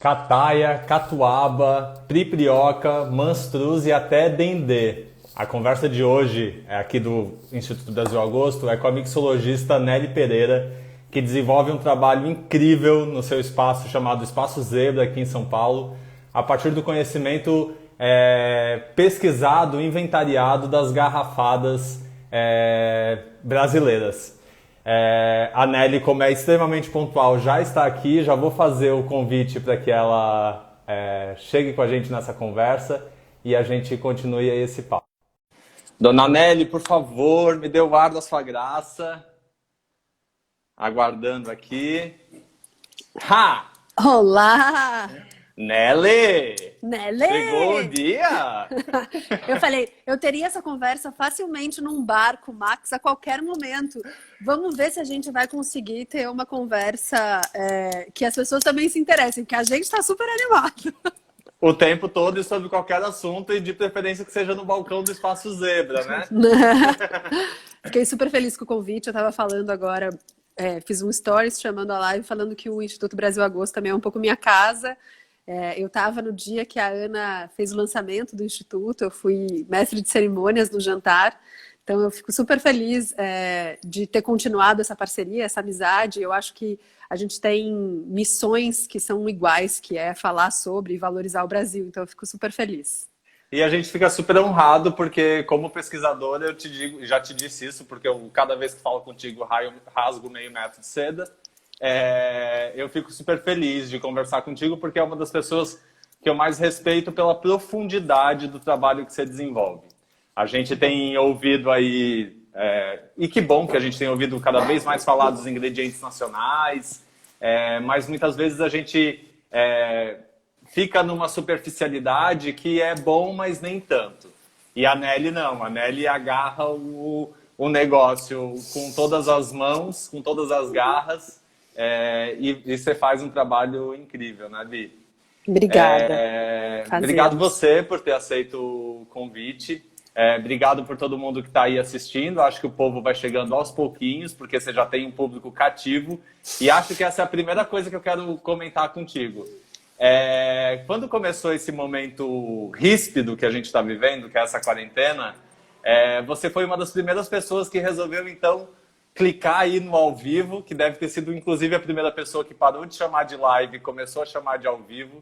Cataia, catuaba, triprioca, manstruz e até dendê. A conversa de hoje, aqui do Instituto Brasil Agosto, é com a mixologista Nelly Pereira, que desenvolve um trabalho incrível no seu espaço chamado Espaço Zebra, aqui em São Paulo, a partir do conhecimento pesquisado, inventariado das garrafadas brasileiras. A Nelly, como é extremamente pontual, já está aqui. Já vou fazer o convite para que ela chegue com a gente nessa conversa e a gente continue aí esse papo. Dona Nelly, por favor, me dê o ar da sua graça. Aguardando aqui. Ha! Olá! Nelly! Nelly! Chegou o dia! Eu falei, eu teria essa conversa facilmente num bar com o Max a qualquer momento. Vamos ver se a gente vai conseguir ter uma conversa que as pessoas também se interessem, porque a gente está super animado. O tempo todo e sobre qualquer assunto e de preferência que seja no balcão do Espaço Zebra, né? Fiquei super feliz com o convite. Eu estava falando agora, fiz um stories chamando a live, falando que o Instituto Brasil Agosto também é um pouco minha casa. Eu estava no dia que a Ana fez o lançamento do Instituto, eu fui mestre de cerimônias no jantar, então eu fico super feliz de ter continuado essa parceria, essa amizade. Eu acho que a gente tem missões que são iguais, que é falar sobre e valorizar o Brasil, então eu fico super feliz. E a gente fica super honrado, porque como pesquisador eu te digo, já te disse isso, porque cada vez que falo contigo rasgo meio metro de seda. Eu fico super feliz de conversar contigo, porque é uma das pessoas que eu mais respeito pela profundidade do trabalho que você desenvolve. A gente tem ouvido aí, e que bom que a gente tem ouvido cada vez mais falar dos ingredientes nacionais, mas muitas vezes a gente fica numa superficialidade que é bom, mas nem tanto. E a Nelly não, a Nelly agarra o negócio com todas as mãos, com todas as garras, e você faz um trabalho incrível, né, Bi? Obrigada. Obrigado você por ter aceito o convite. Obrigado por todo mundo que está aí assistindo. Acho que o povo vai chegando aos pouquinhos, porque você já tem um público cativo. E acho que essa é a primeira coisa que eu quero comentar contigo. Quando começou esse momento ríspido que a gente está vivendo, que é essa quarentena, você foi uma das primeiras pessoas que resolveu, então, clicar aí no ao vivo, que deve ter sido, inclusive, a primeira pessoa que parou de chamar de live e começou a chamar de ao vivo.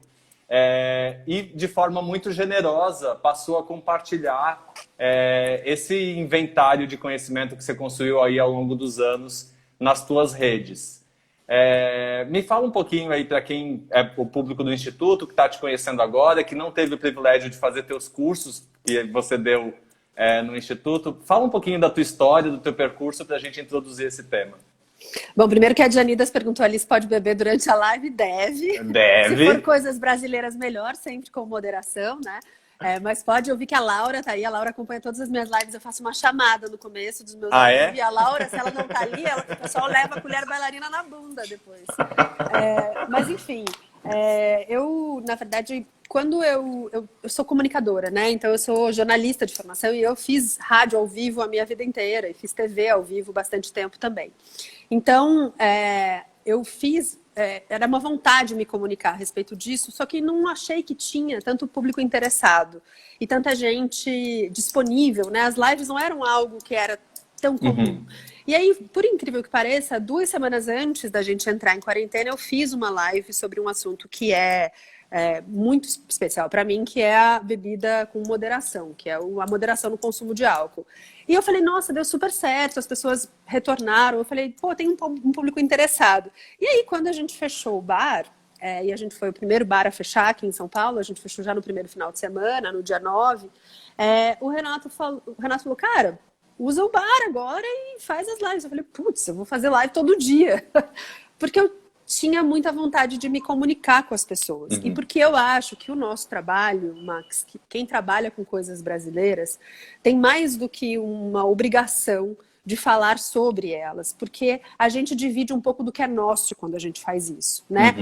E, de forma muito generosa, passou a compartilhar esse inventário de conhecimento que você construiu aí ao longo dos anos nas tuas redes. Me fala um pouquinho aí para quem é o público do Instituto, que está te conhecendo agora, que não teve o privilégio de fazer teus cursos que você deu no Instituto. Fala um pouquinho da tua história, do teu percurso, para a gente introduzir esse tema. Bom, primeiro que a Dianidas perguntou ali se pode beber durante a live. Deve. Deve. Se for coisas brasileiras, melhor, sempre com moderação, né? Mas pode ouvir que a Laura tá aí. A Laura acompanha todas as minhas lives. Eu faço uma chamada no começo dos meus lives. E a Laura, se ela não tá ali, o pessoal leva a colher bailarina na bunda depois. Mas, enfim, eu, na verdade, quando eu sou comunicadora, né? Então, eu sou jornalista de formação e eu fiz rádio ao vivo a minha vida inteira e fiz TV ao vivo bastante tempo também. Então, eu fiz... era uma vontade de me comunicar a respeito disso, só que não achei que tinha tanto público interessado e tanta gente disponível, né? As lives não eram algo que era tão comum. E aí, por incrível que pareça, 2 semanas antes da gente entrar em quarentena, eu fiz uma live sobre um assunto que é muito especial para mim, que é a bebida com moderação, que é a moderação no consumo de álcool. E eu falei, nossa, deu super certo, as pessoas retornaram. Eu falei, pô, tem um público interessado. E aí, quando a gente fechou o bar, e a gente foi o primeiro bar a fechar aqui em São Paulo, a gente fechou já no primeiro final de semana, no dia 9, o Renato falou, cara, usa o bar agora e faz as lives. Eu falei, putz, eu vou fazer live todo dia. Porque eu tinha muita vontade de me comunicar com as pessoas. E porque eu acho que o nosso trabalho, Max, que quem trabalha com coisas brasileiras, tem mais do que uma obrigação de falar sobre elas, porque a gente divide um pouco do que é nosso quando a gente faz isso, né?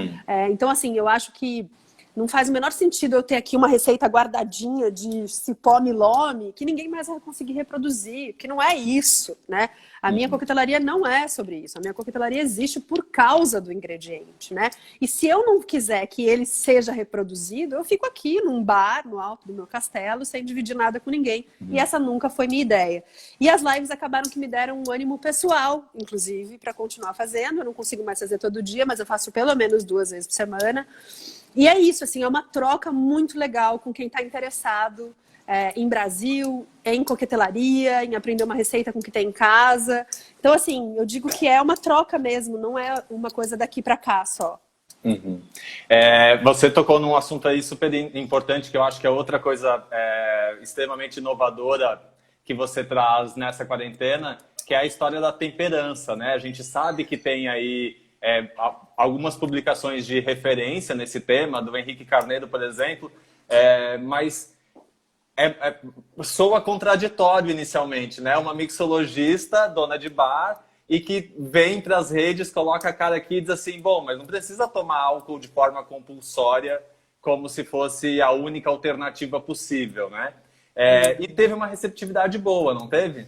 Então, assim, eu acho que não faz o menor sentido eu ter aqui uma receita guardadinha de cipó milome que ninguém mais vai conseguir reproduzir, que não é isso, né? A minha coquetelaria não é sobre isso. A minha coquetelaria existe por causa do ingrediente, né? E se eu não quiser que ele seja reproduzido, eu fico aqui num bar, no alto do meu castelo, sem dividir nada com ninguém. E essa nunca foi minha ideia. E as lives acabaram que me deram um ânimo pessoal, inclusive, para continuar fazendo. Eu não consigo mais fazer todo dia, mas eu faço pelo menos 2 vezes por semana. E é isso, assim, é uma troca muito legal com quem está interessado em Brasil, em coquetelaria, em aprender uma receita com o que tem em casa. Então, assim, eu digo que é uma troca mesmo, não é uma coisa daqui para cá só. Uhum. Você tocou num assunto aí super importante, que eu acho que é outra coisa extremamente inovadora que você traz nessa quarentena, que é a história da temperança, né? A gente sabe que tem aí algumas publicações de referência nesse tema, do Henrique Carneiro, por exemplo, mas soa contraditório inicialmente, né? Uma mixologista, dona de bar, e que vem para as redes, coloca a cara aqui e diz assim, bom, mas não precisa tomar álcool de forma compulsória como se fosse a única alternativa possível, né? E teve uma receptividade boa, não teve?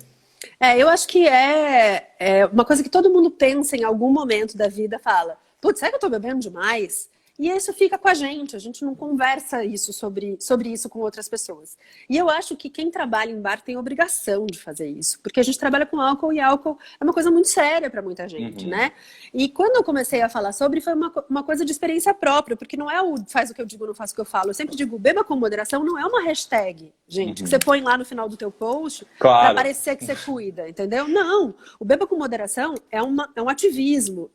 Eu acho que é uma coisa que todo mundo pensa em algum momento da vida, fala, putz, será que eu tô bebendo demais? E isso fica com a gente não conversa sobre isso com outras pessoas. E eu acho que quem trabalha em bar tem obrigação de fazer isso, porque a gente trabalha com álcool e álcool é uma coisa muito séria para muita gente, né? E quando eu comecei a falar sobre, foi uma coisa de experiência própria, porque não é o faz o que eu digo, não faço o que eu falo. Eu sempre digo, beba com moderação não é uma hashtag, gente, que você põe lá no final do teu post para parecer que você cuida, entendeu? Não, o beba com moderação é um ativismo,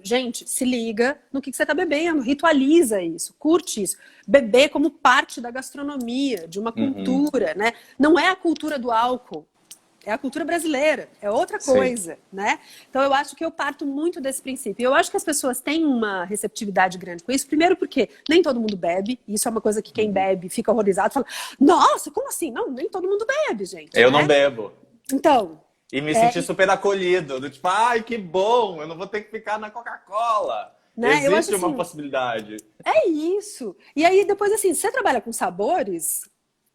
gente, se liga no que você tá bebendo, ritualiza isso, curte isso. Beber como parte da gastronomia, de uma cultura, né? Não é a cultura do álcool, é a cultura brasileira, é outra coisa, né? Então eu acho que eu parto muito desse princípio. Eu acho que as pessoas têm uma receptividade grande com isso, primeiro porque nem todo mundo bebe, e isso é uma coisa que quem bebe fica horrorizado, fala, nossa, como assim? Não, nem todo mundo bebe, gente. Eu não bebo. Então... E me senti super acolhido, do tipo, ai, que bom, eu não vou ter que ficar na Coca-Cola. Né? Existe uma possibilidade. É isso. E aí, depois, assim, se você trabalha com sabores,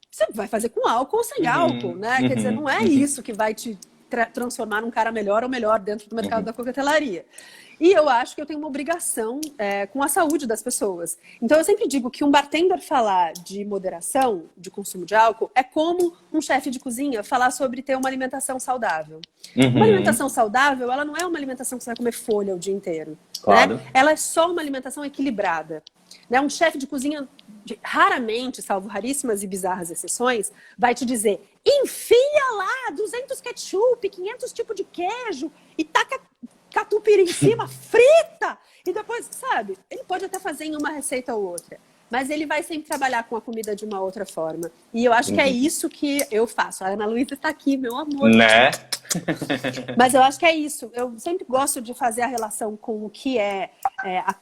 você vai fazer com álcool ou sem álcool, né? Quer dizer, não é isso que vai te transformar num cara melhor ou melhor dentro do mercado da coquetelaria. E eu acho que eu tenho uma obrigação com a saúde das pessoas. Então, eu sempre digo que um bartender falar de moderação, de consumo de álcool, é como um chefe de cozinha falar sobre ter uma alimentação saudável. Uma alimentação saudável, ela não é uma alimentação que você vai comer folha o dia inteiro. Claro. Né? Ela é só uma alimentação equilibrada. Né? Um chefe de cozinha, raramente, salvo raríssimas e bizarras exceções, vai te dizer, enfia lá 200 ketchup, 500 tipos de queijo e taca catupiry em cima, frita! E depois, sabe, ele pode até fazer em uma receita ou outra, mas ele vai sempre trabalhar com a comida de uma outra forma. E eu acho que é isso que eu faço. A Ana Luísa está aqui, meu amor. Né? Mas eu acho que é isso. Eu sempre gosto de fazer a relação com o que é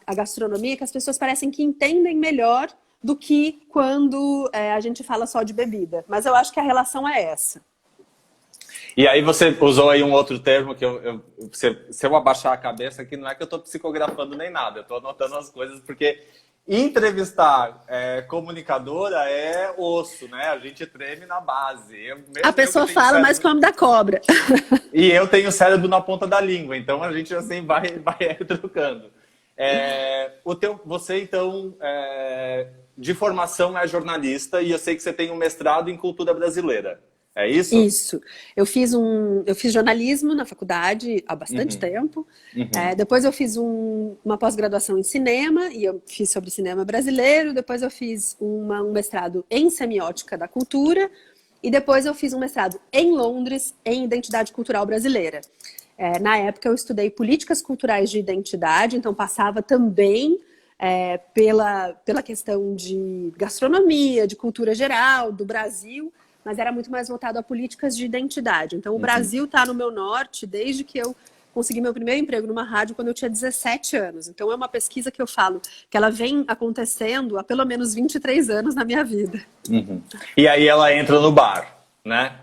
a gastronomia, que as pessoas parecem que entendem melhor do que quando a gente fala só de bebida. Mas eu acho que a relação é essa. E aí você usou aí um outro termo que se eu abaixar a cabeça aqui, não é que eu estou psicografando nem nada, eu estou anotando as coisas, porque entrevistar comunicadora é osso, né? A gente treme na base. A pessoa fala mais que o homem da cobra. E eu tenho o cérebro na ponta da língua, então a gente assim vai trocando. Você, então, de formação é jornalista e eu sei que você tem um mestrado em cultura brasileira. É isso? Isso. Eu fiz jornalismo na faculdade há bastante tempo. Depois eu fiz uma pós-graduação em cinema, e eu fiz sobre cinema brasileiro. Depois eu fiz um mestrado em semiótica da cultura. E depois eu fiz um mestrado em Londres, em identidade cultural brasileira. Na época eu estudei políticas culturais de identidade, então passava também pela questão de gastronomia, de cultura geral, do Brasil, mas era muito mais voltado a políticas de identidade. Então, o Brasil está no meu norte desde que eu consegui meu primeiro emprego numa rádio quando eu tinha 17 anos. Então, é uma pesquisa que eu falo que ela vem acontecendo há pelo menos 23 anos na minha vida. E aí ela entra no bar, né?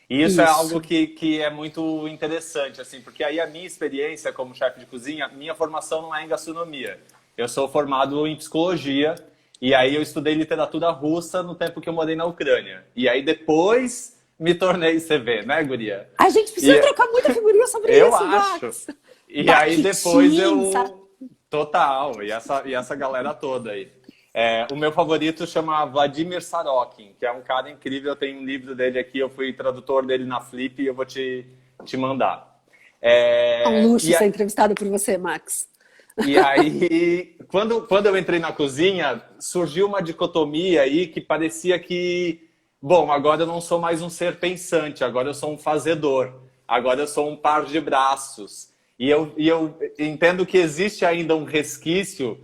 E isso é algo que é muito interessante, assim, porque aí a minha experiência como chefe de cozinha, minha formação não é em gastronomia. Eu sou formado em psicologia. E aí eu estudei literatura russa no tempo que eu morei na Ucrânia. E aí depois me tornei CV, né, guria? A gente precisa trocar muita figurinha sobre eu isso, acho. Max. E aí depois Total, e essa galera toda aí. O meu favorito chama Vladimir Sarokin, que é um cara incrível. Eu tenho um livro dele aqui, eu fui tradutor dele na Flip e eu vou te mandar. É um luxo ser entrevistado por você, Max. E aí, quando eu entrei na cozinha, surgiu uma dicotomia aí que parecia que, bom, agora eu não sou mais um ser pensante, agora eu sou um fazedor, agora eu sou um par de braços. E eu entendo que existe ainda um resquício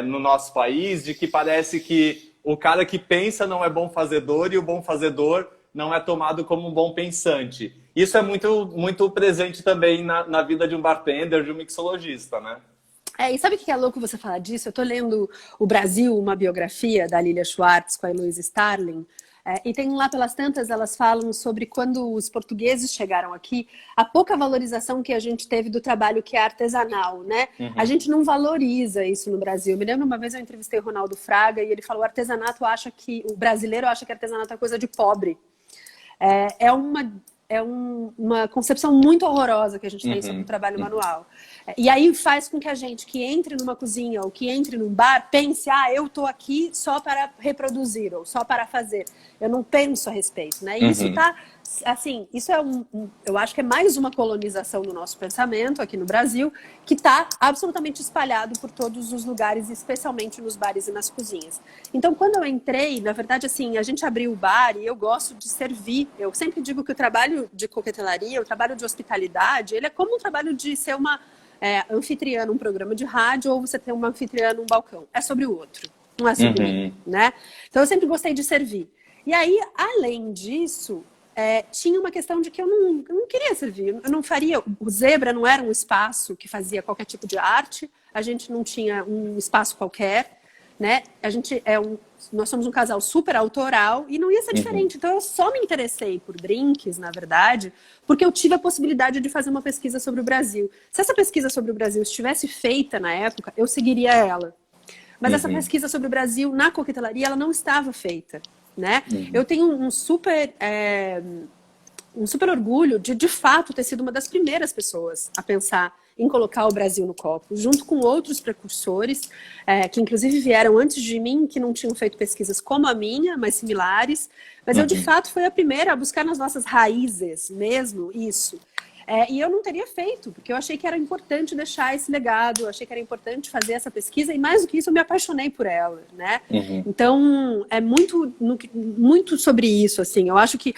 no nosso país de que parece que o cara que pensa não é bom fazedor e o bom fazedor não é tomado como um bom pensante. Isso é muito, muito presente também na vida de um bartender, de um mixologista, né? E sabe o que é louco você falar disso? Eu tô lendo O Brasil, uma biografia da Lilia Schwartz com a Heloísa Starling. E tem lá pelas tantas, elas falam sobre quando os portugueses chegaram aqui, a pouca valorização que a gente teve do trabalho que é artesanal, né? Uhum. A gente não valoriza isso no Brasil. Eu me lembro uma vez eu entrevistei o Ronaldo Fraga e ele falou: o brasileiro acha que artesanato é coisa de pobre. É uma concepção muito horrorosa que a gente tem sobre o trabalho manual. E aí faz com que a gente que entre numa cozinha ou que entre num bar pense: eu tô aqui só para reproduzir ou só para fazer. Eu não penso a respeito, né? E isso tá, assim, isso é eu acho que é mais uma colonização do nosso pensamento aqui no Brasil, que está absolutamente espalhado por todos os lugares, especialmente nos bares e nas cozinhas. Então, quando eu entrei, na verdade, assim, a gente abriu o bar e eu gosto de servir. Eu sempre digo que o trabalho de coquetelaria, o trabalho de hospitalidade, ele é como um trabalho de ser uma anfitriã num programa de rádio ou você ter uma anfitriã num balcão. É sobre o outro, não é sobre mim, né? Então, eu sempre gostei de servir. E aí, além disso, tinha uma questão de que eu não queria servir. Eu não faria... O Zebra não era um espaço que fazia qualquer tipo de arte. A gente não tinha um espaço qualquer, né? Nós somos um casal super autoral e não ia ser diferente. Então, eu só me interessei por drinks, na verdade, porque eu tive a possibilidade de fazer uma pesquisa sobre o Brasil. Se essa pesquisa sobre o Brasil estivesse feita na época, eu seguiria ela. Mas essa pesquisa sobre o Brasil na coquetelaria, ela não estava feita, né? Eu tenho um super orgulho de fato, ter sido uma das primeiras pessoas a pensar em colocar o Brasil no copo, junto com outros precursores, que inclusive vieram antes de mim, que não tinham feito pesquisas como a minha, mas similares. Mas eu, de fato, fui a primeira a buscar nas nossas raízes mesmo isso. E eu não teria feito, porque eu achei que era importante deixar esse legado, eu achei que era importante fazer essa pesquisa, e mais do que isso, eu me apaixonei por ela, né? Então, é muito sobre isso, assim. Eu acho que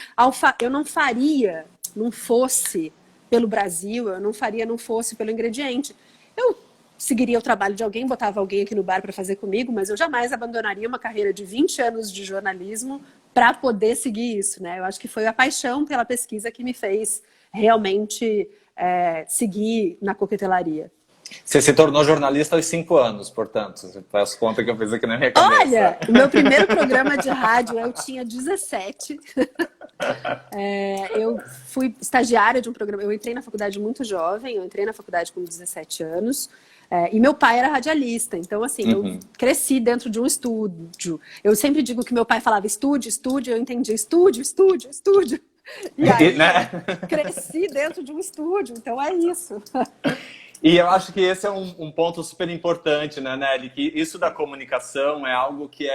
eu não faria, não fosse pelo Brasil, eu não faria, não fosse pelo ingrediente. Eu seguiria o trabalho de alguém, botava alguém aqui no bar para fazer comigo, mas eu jamais abandonaria uma carreira de 20 anos de jornalismo para poder seguir isso, né? Eu acho que foi a paixão pela pesquisa que me fez realmente seguir na coquetelaria. Você se tornou jornalista aos 5 anos, portanto. Você faz conta que eu fiz aqui na minha cabeça. Olha, o meu primeiro programa de rádio, eu tinha 17. Eu fui estagiária de um programa. Eu entrei na faculdade muito jovem, eu entrei na faculdade com 17 anos. E meu pai era radialista, então assim, eu cresci dentro de um estúdio. Eu sempre digo que meu pai falava estúdio, eu entendi estúdio. E aí, né? Cresci dentro de um estúdio, então é isso. E eu acho que esse é um ponto super importante, né, Nelly? Que isso da comunicação é algo que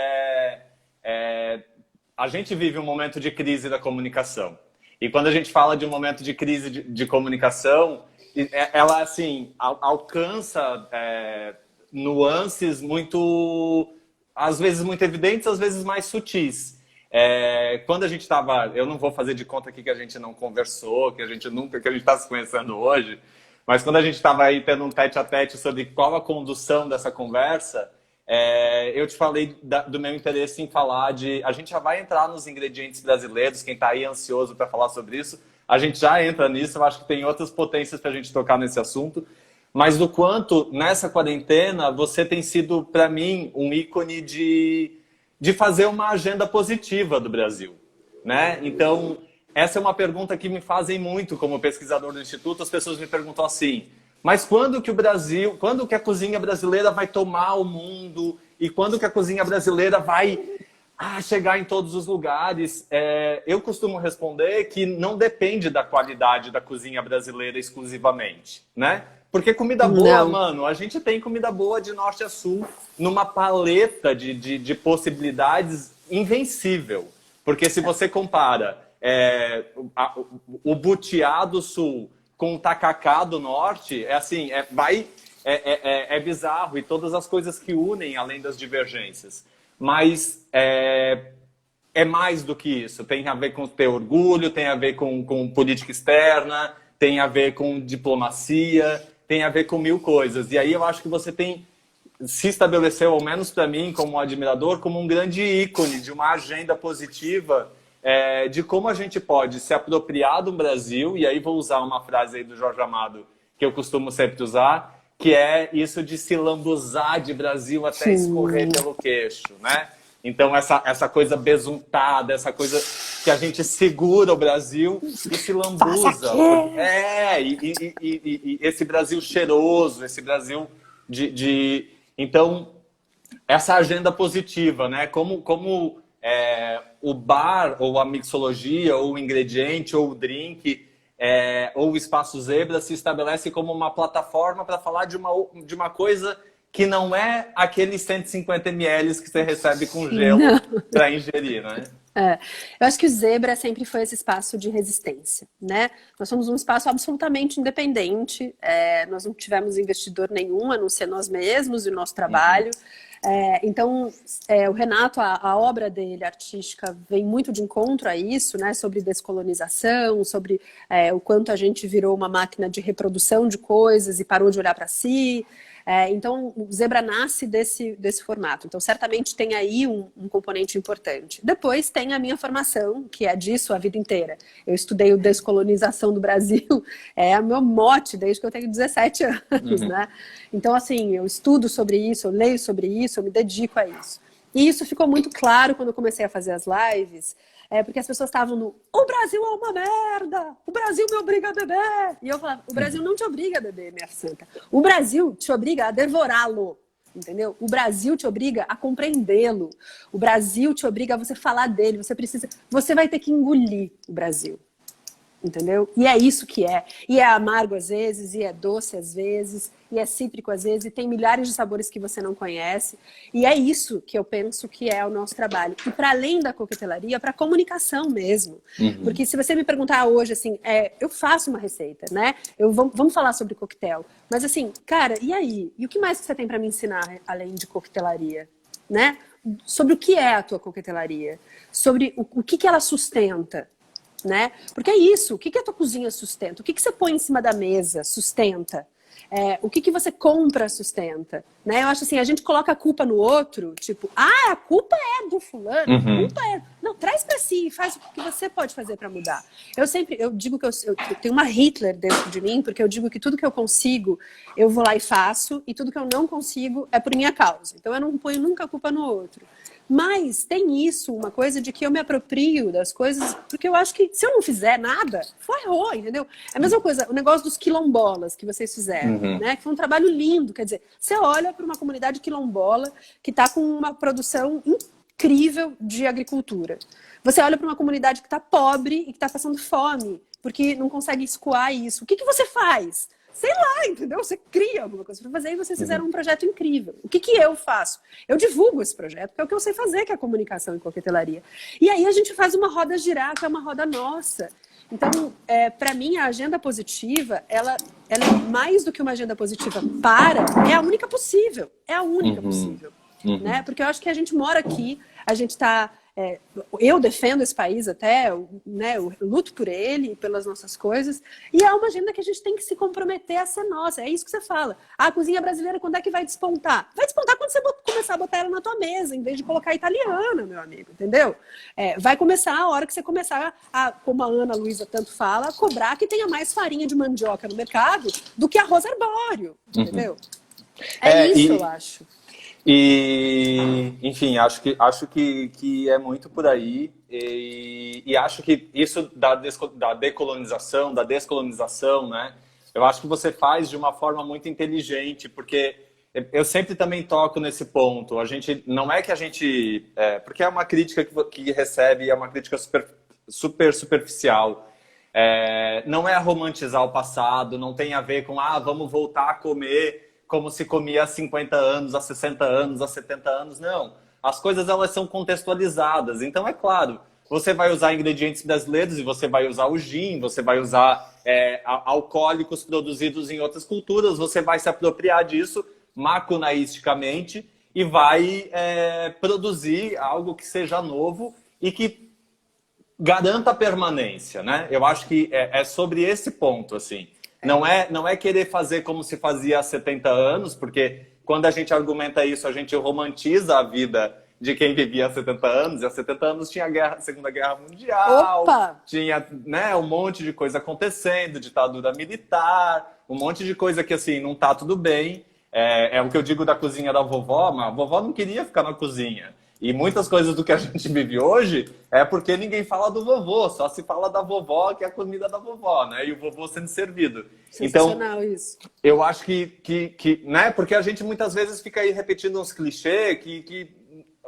a gente vive um momento de crise da comunicação. E quando a gente fala de um momento de crise de comunicação, ela, assim, alcança nuances às vezes muito evidentes, às vezes mais sutis. Quando a gente estava... Eu não vou fazer de conta aqui que a gente não conversou, que a gente está se conhecendo hoje, mas quando a gente estava aí tendo um tete-a-tete sobre qual a condução dessa conversa, eu te falei do meu interesse em falar a gente já vai entrar nos ingredientes brasileiros, quem está aí ansioso para falar sobre isso, a gente já entra nisso, eu acho que tem outras potências para a gente tocar nesse assunto, mas do quanto, nessa quarentena, você tem sido, para mim, um ícone de fazer uma agenda positiva do Brasil, né? Então, essa é uma pergunta que me fazem muito como pesquisador do Instituto. As pessoas me perguntam assim, mas quando que a cozinha brasileira vai tomar o mundo? E quando que a cozinha brasileira vai chegar em todos os lugares. Eu costumo responder que não depende da qualidade da cozinha brasileira exclusivamente, né? Porque comida boa, mano, a gente tem comida boa de norte a sul numa paleta de possibilidades invencível. Porque se você compara o butiá do sul com o tacacá do norte, é bizarro. E todas as coisas que unem, além das divergências. Mas é mais do que isso. Tem a ver com ter orgulho, tem a ver com política externa, tem a ver com diplomacia, tem a ver com mil coisas. E aí eu acho que você se estabeleceu, ao menos para mim, como admirador, como um grande ícone de uma agenda positiva de como a gente pode se apropriar do Brasil. E aí vou usar uma frase aí do Jorge Amado, que eu costumo sempre usar, que é isso de se lambuzar de Brasil até escorrer pelo queixo, né? Então, essa coisa besuntada, essa coisa que a gente segura o Brasil e se lambuza. E esse Brasil cheiroso, esse Brasil Então, essa agenda positiva, né? Como o bar, ou a mixologia, ou o ingrediente, ou o drink... ou o Espaço Zebra se estabelece como uma plataforma para falar de uma coisa que não é aqueles 150 ml que você recebe com gelo para ingerir, né? Eu acho que o Zebra sempre foi esse espaço de resistência, né? Nós somos um espaço absolutamente independente, nós não tivemos investidor nenhum, a não ser nós mesmos e o nosso trabalho. Então, o Renato, a obra dele, artística, vem muito de encontro a isso, né? Sobre descolonização, sobre o quanto a gente virou uma máquina de reprodução de coisas e parou de olhar para si. Então, o Zebra nasce desse formato. Então, certamente tem aí um componente importante. Depois tem a minha formação, que é disso a vida inteira. Eu estudei o Descolonização do Brasil, é o meu mote desde que eu tenho 17 anos, né? Então, assim, eu estudo sobre isso, eu leio sobre isso, eu me dedico a isso. E isso ficou muito claro quando eu comecei a fazer as lives, porque as pessoas estavam o Brasil é uma merda, o Brasil me obriga a beber. E eu falava, o Brasil não te obriga a beber, minha santa. O Brasil te obriga a devorá-lo, entendeu? O Brasil te obriga a compreendê-lo. O Brasil te obriga a você falar dele, você vai ter que engolir o Brasil. Entendeu? E é isso que é. E é amargo às vezes, e é doce às vezes, e é cítrico às vezes, e tem milhares de sabores que você não conhece. E é isso que eu penso que é o nosso trabalho. E para além da coquetelaria, para comunicação mesmo. Porque se você me perguntar hoje, assim, eu faço uma receita, né? Vamos falar sobre coquetel. Mas assim, cara, e aí? E o que mais que você tem para me ensinar além de coquetelaria? Né? Sobre o que é a tua coquetelaria? Sobre o que ela sustenta? Né? Porque é isso, o que a tua cozinha sustenta? O que você põe em cima da mesa sustenta? O que você compra sustenta? Né? Eu acho assim, a gente coloca a culpa no outro, tipo, a culpa é do fulano, a culpa é... Não, traz pra si, faz o que você pode fazer pra mudar. Eu digo que eu tenho uma Hitler dentro de mim, porque eu digo que tudo que eu consigo, eu vou lá e faço, e tudo que eu não consigo é por minha causa. Então eu não ponho nunca a culpa no outro. Mas tem isso, uma coisa de que eu me aproprio das coisas, porque eu acho que se eu não fizer nada, errou, entendeu? É a mesma coisa, o negócio dos quilombolas que vocês fizeram, né? Que foi um trabalho lindo, quer dizer, você olha para uma comunidade quilombola que está com uma produção incrível de agricultura. Você olha para uma comunidade que está pobre e que está passando fome, porque não consegue escoar isso. O que você faz? Sei lá, entendeu? Você cria alguma coisa para fazer e vocês fizeram um projeto incrível. O que eu faço? Eu divulgo esse projeto, que é o que eu sei fazer, que é a comunicação em coquetelaria. E aí a gente faz uma roda girar, que é uma roda nossa. Então, para mim, a agenda positiva, ela é mais do que uma agenda positiva é a única possível. É a única possível. Né? Porque eu acho que a gente mora aqui, a gente está... eu defendo esse país até, né, eu luto por ele, pelas nossas coisas, e é uma agenda que a gente tem que se comprometer a ser nossa. É isso que você fala. A cozinha brasileira, quando é que vai despontar? Vai despontar quando você começar a botar ela na tua mesa, em vez de colocar a italiana, meu amigo, entendeu? Vai começar a hora que você começar a, como a Ana Luísa tanto fala, a cobrar que tenha mais farinha de mandioca no mercado do que arroz arbóreo, entendeu? Eu acho. E, enfim, acho que é muito por aí e acho que isso da descolonização, né? Eu acho que você faz de uma forma muito inteligente, porque eu sempre também toco nesse ponto. A gente, não é que a gente... porque é uma crítica que recebe, é uma crítica super superficial. Não é romantizar o passado, não tem a ver com, vamos voltar a comer como se comia há 50 anos, há 60 anos, há 70 anos. Não. As coisas, elas são contextualizadas. Então, é claro, você vai usar ingredientes brasileiros e você vai usar o gin, você vai usar alcoólicos produzidos em outras culturas, você vai se apropriar disso macunaisticamente e vai produzir algo que seja novo e que garanta a permanência, né? Eu acho que é sobre esse ponto, assim. Não é querer fazer como se fazia há 70 anos, porque quando a gente argumenta isso, a gente romantiza a vida de quem vivia há 70 anos, e há 70 anos tinha a Segunda Guerra Mundial, tinha, né, um monte de coisa acontecendo, ditadura militar, um monte de coisa que, assim, não tá tudo bem. É o que eu digo da cozinha da vovó, mas a vovó não queria ficar na cozinha. E muitas coisas do que a gente vive hoje é porque ninguém fala do vovô, só se fala da vovó, que é a comida da vovó, né? E o vovô sendo servido. Então, isso. Eu acho que né? Porque a gente muitas vezes fica aí repetindo uns clichês que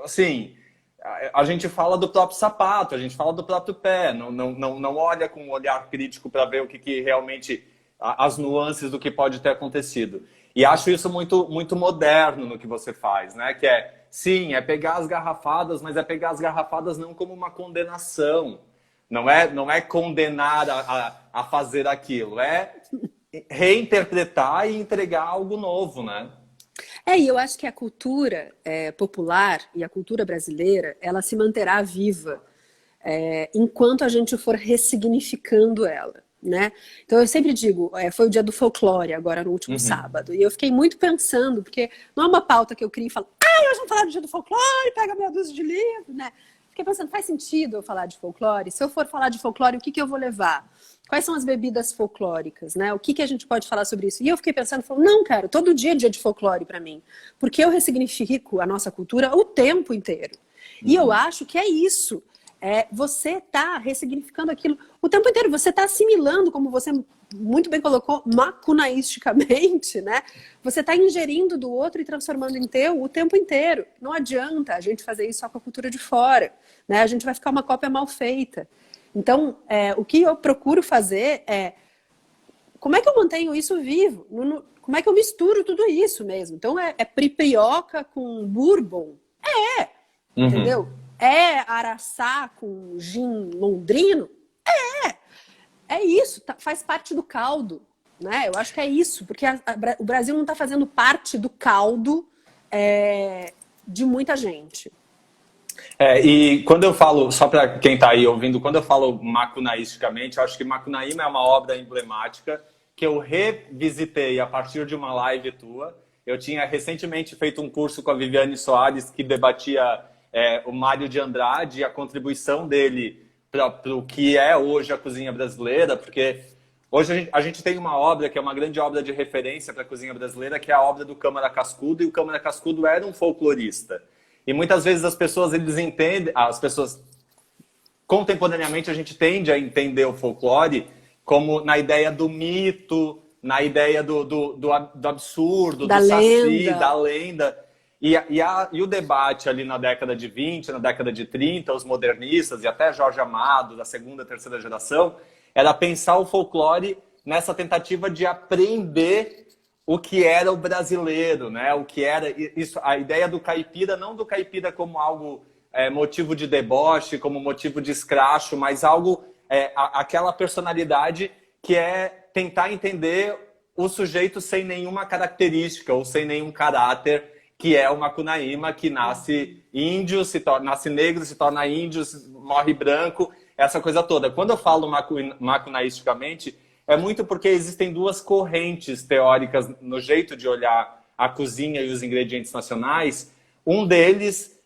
assim, a gente fala do próprio sapato, a gente fala do próprio pé, não olha com um olhar crítico para ver o que realmente, as nuances do que pode ter acontecido. E acho isso muito, muito moderno no que você faz, né? Que sim, pegar as garrafadas, mas pegar as garrafadas não como uma condenação. Não é condenar a fazer aquilo, é reinterpretar e entregar algo novo, né? E eu acho que a cultura popular e a cultura brasileira, ela se manterá viva enquanto a gente for ressignificando ela. Né? Então eu sempre digo, foi o dia do folclore agora no último sábado, e eu fiquei muito pensando, porque não é uma pauta que eu crio e falo, nós vamos falar do dia do folclore, pega meia dúzia de livro, né? Fiquei pensando, faz sentido eu falar de folclore? Se eu for falar de folclore, o que eu vou levar? Quais são as bebidas folclóricas, né? O que a gente pode falar sobre isso? E eu fiquei pensando, não, cara, todo dia é dia de folclore para mim, porque eu ressignifico a nossa cultura o tempo inteiro. E eu acho que é isso. Você está ressignificando aquilo o tempo inteiro, você está assimilando, como você muito bem colocou, macunaisticamente, né? Você está ingerindo do outro e transformando em teu o tempo inteiro. Não adianta a gente fazer isso só com a cultura de fora, né? A gente vai ficar uma cópia mal feita. Então, o que eu procuro fazer como é que eu mantenho isso vivo? Como é que eu misturo tudo isso mesmo? Então, priprioca com bourbon? Entendeu? Araçá com gin londrino? É isso, faz parte do caldo, né? Eu acho que é isso, porque o Brasil não está fazendo parte do caldo de muita gente. E quando eu falo, só para quem está aí ouvindo, quando eu falo macunaisticamente, eu acho que Macunaíma é uma obra emblemática que eu revisitei a partir de uma live tua. Eu tinha recentemente feito um curso com a Viviane Soares que debatia o Mário de Andrade e a contribuição dele para o que é hoje a cozinha brasileira, porque hoje a gente tem uma obra que é uma grande obra de referência para a cozinha brasileira, que é a obra do Câmara Cascudo, e o Câmara Cascudo era um folclorista. E muitas vezes as pessoas contemporaneamente a gente tende a entender o folclore como na ideia do mito, na ideia do absurdo, do saci, da lenda. E o debate ali na década de 20, na década de 30, os modernistas e até Jorge Amado, da segunda, terceira geração, era pensar o folclore nessa tentativa de aprender o que era o brasileiro, né? O que era isso, a ideia do caipira, não do caipira como algo motivo de deboche, como motivo de escracho, mas algo, aquela personalidade que é tentar entender o sujeito sem nenhuma característica ou sem nenhum caráter, que é o Macunaíma, que nasce índio, nasce negro, se torna índio, morre branco, essa coisa toda. Quando eu falo macunaisticamente, é muito porque existem duas correntes teóricas no jeito de olhar a cozinha e os ingredientes nacionais. Um deles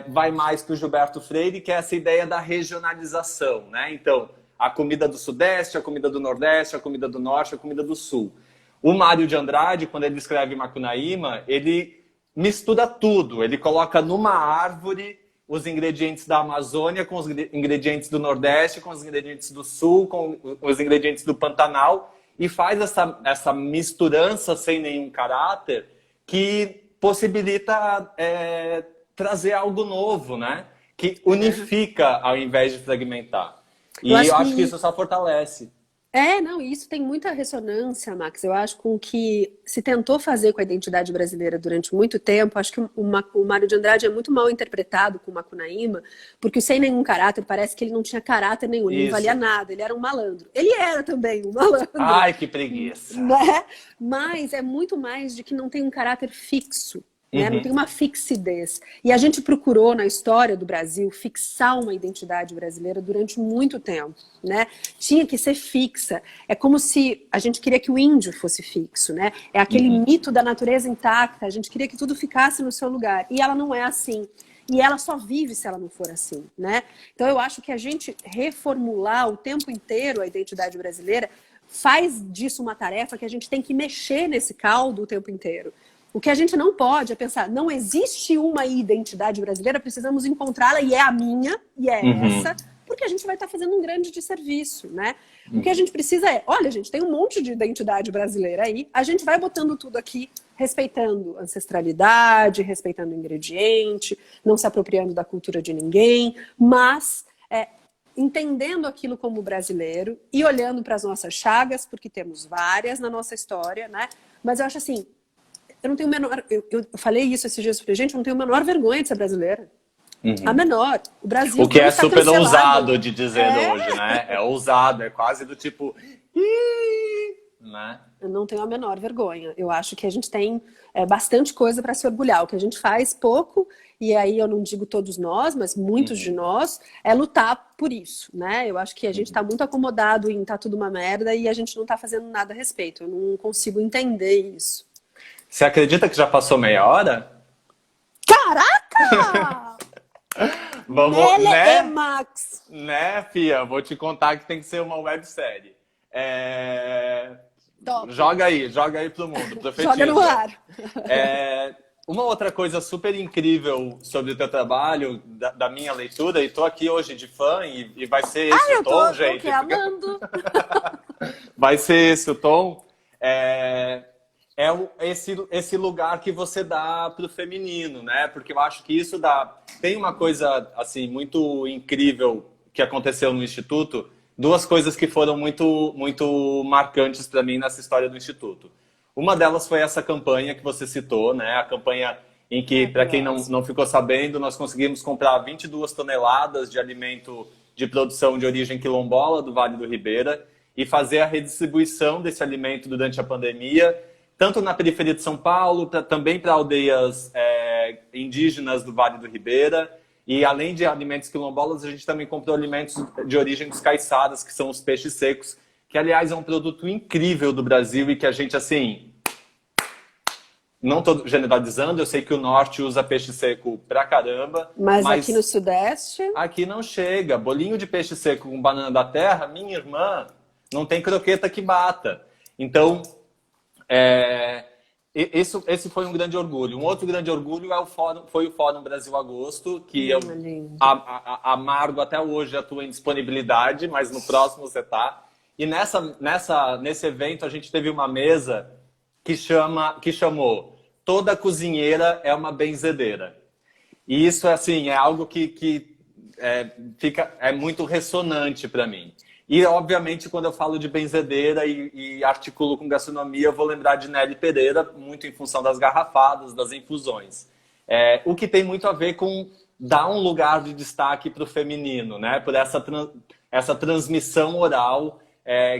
vai mais para o Gilberto Freire, que é essa ideia da regionalização, né? Então, a comida do Sudeste, a comida do Nordeste, a comida do Norte, a comida do Sul. O Mário de Andrade, quando ele escreve Macunaíma, ele mistura tudo. Ele coloca numa árvore os ingredientes da Amazônia com os ingredientes do Nordeste, com os ingredientes do Sul, com os ingredientes do Pantanal, e faz essa misturança sem nenhum caráter, que possibilita trazer algo novo, né? Que unifica ao invés de fragmentar. E eu acho que isso só fortalece. Não, isso tem muita ressonância, Max. Eu acho com o que se tentou fazer com a identidade brasileira durante muito tempo. Acho que o Mário de Andrade é muito mal interpretado com o Macunaíma, porque o Sem Nenhum Caráter parece que ele não tinha caráter nenhum, ele não valia nada, ele era um malandro. Ele era também um malandro. Ai, que preguiça! Né? Mas é muito mais de que não tem um caráter fixo. Né? Não tem uma fixidez. E a gente procurou, na história do Brasil, fixar uma identidade brasileira durante muito tempo. Né? Tinha que ser fixa. É como se a gente queria que o índio fosse fixo. Né? É aquele mito da natureza intacta. A gente queria que tudo ficasse no seu lugar. E ela não é assim. E ela só vive se ela não for assim. Né? Então eu acho que a gente reformular o tempo inteiro a identidade brasileira faz disso uma tarefa que a gente tem que mexer nesse caldo o tempo inteiro. O que a gente não pode é pensar, não existe uma identidade brasileira, precisamos encontrá-la e é a minha, e é essa, porque a gente vai estar fazendo um grande desserviço, né? O que a gente precisa é, olha, gente, tem um monte de identidade brasileira aí, a gente vai botando tudo aqui, respeitando ancestralidade, respeitando o ingrediente, não se apropriando da cultura de ninguém, mas entendendo aquilo como brasileiro e olhando para as nossas chagas, porque temos várias na nossa história, né? Mas eu acho assim, eu não tenho menor. Eu falei isso esses dias pra gente, eu não tenho a menor vergonha de ser brasileira. A menor. O Brasil. O que é super cancelado. Ousado de dizer hoje, né? É ousado, é quase do tipo. Né? Eu não tenho a menor vergonha. Eu acho que a gente tem bastante coisa para se orgulhar. O que a gente faz pouco, e aí eu não digo todos nós, mas muitos de nós, é lutar por isso, né? Eu acho que a gente está muito acomodado em tá tudo uma merda e a gente não está fazendo nada a respeito. Eu não consigo entender isso. Você acredita que já passou meia hora? Caraca! Vamos, né, Max? Né, Fia? Vou te contar que tem que ser uma websérie. Joga aí pro mundo, profetiza. Joga no ar. Uma outra coisa super incrível sobre o teu trabalho, da minha leitura, e tô aqui hoje de fã, e vai ser esse o tom, gente. Amando. Vai ser esse o tom. Esse lugar que você dá pro feminino, né? Porque eu acho que isso tem uma coisa assim muito incrível que aconteceu no Instituto, duas coisas que foram muito, muito marcantes para mim nessa história do Instituto. Uma delas foi essa campanha que você citou, né? A campanha em que, para quem não ficou sabendo, nós conseguimos comprar 22 toneladas de alimento de produção de origem quilombola do Vale do Ribeira e fazer a redistribuição desse alimento durante a pandemia, tanto na periferia de São Paulo, também para aldeias indígenas do Vale do Ribeira. E além de alimentos quilombolas, a gente também comprou alimentos de origem dos caiçaras, que são os peixes secos, que, aliás, é um produto incrível do Brasil e que a gente, assim... Não estou generalizando, eu sei que o Norte usa peixe seco pra caramba. Mas aqui no Sudeste... Aqui não chega. Bolinho de peixe seco com banana da terra, minha irmã, não tem croqueta que bata. Então... Esse foi um grande orgulho. Um outro grande orgulho foi o Fórum Brasil Agosto, que eu amargo até hoje a tua indisponibilidade, mas no próximo você tá. E nesse evento a gente teve uma mesa que chamou Toda Cozinheira é uma Benzedeira. E isso assim, é algo que é muito ressonante para mim. E, obviamente, quando eu falo de benzedeira e articulo com gastronomia, eu vou lembrar de Nelly Pereira, muito em função das garrafadas, das infusões. O que tem muito a ver com dar um lugar de destaque para o feminino, né? Por essa transmissão oral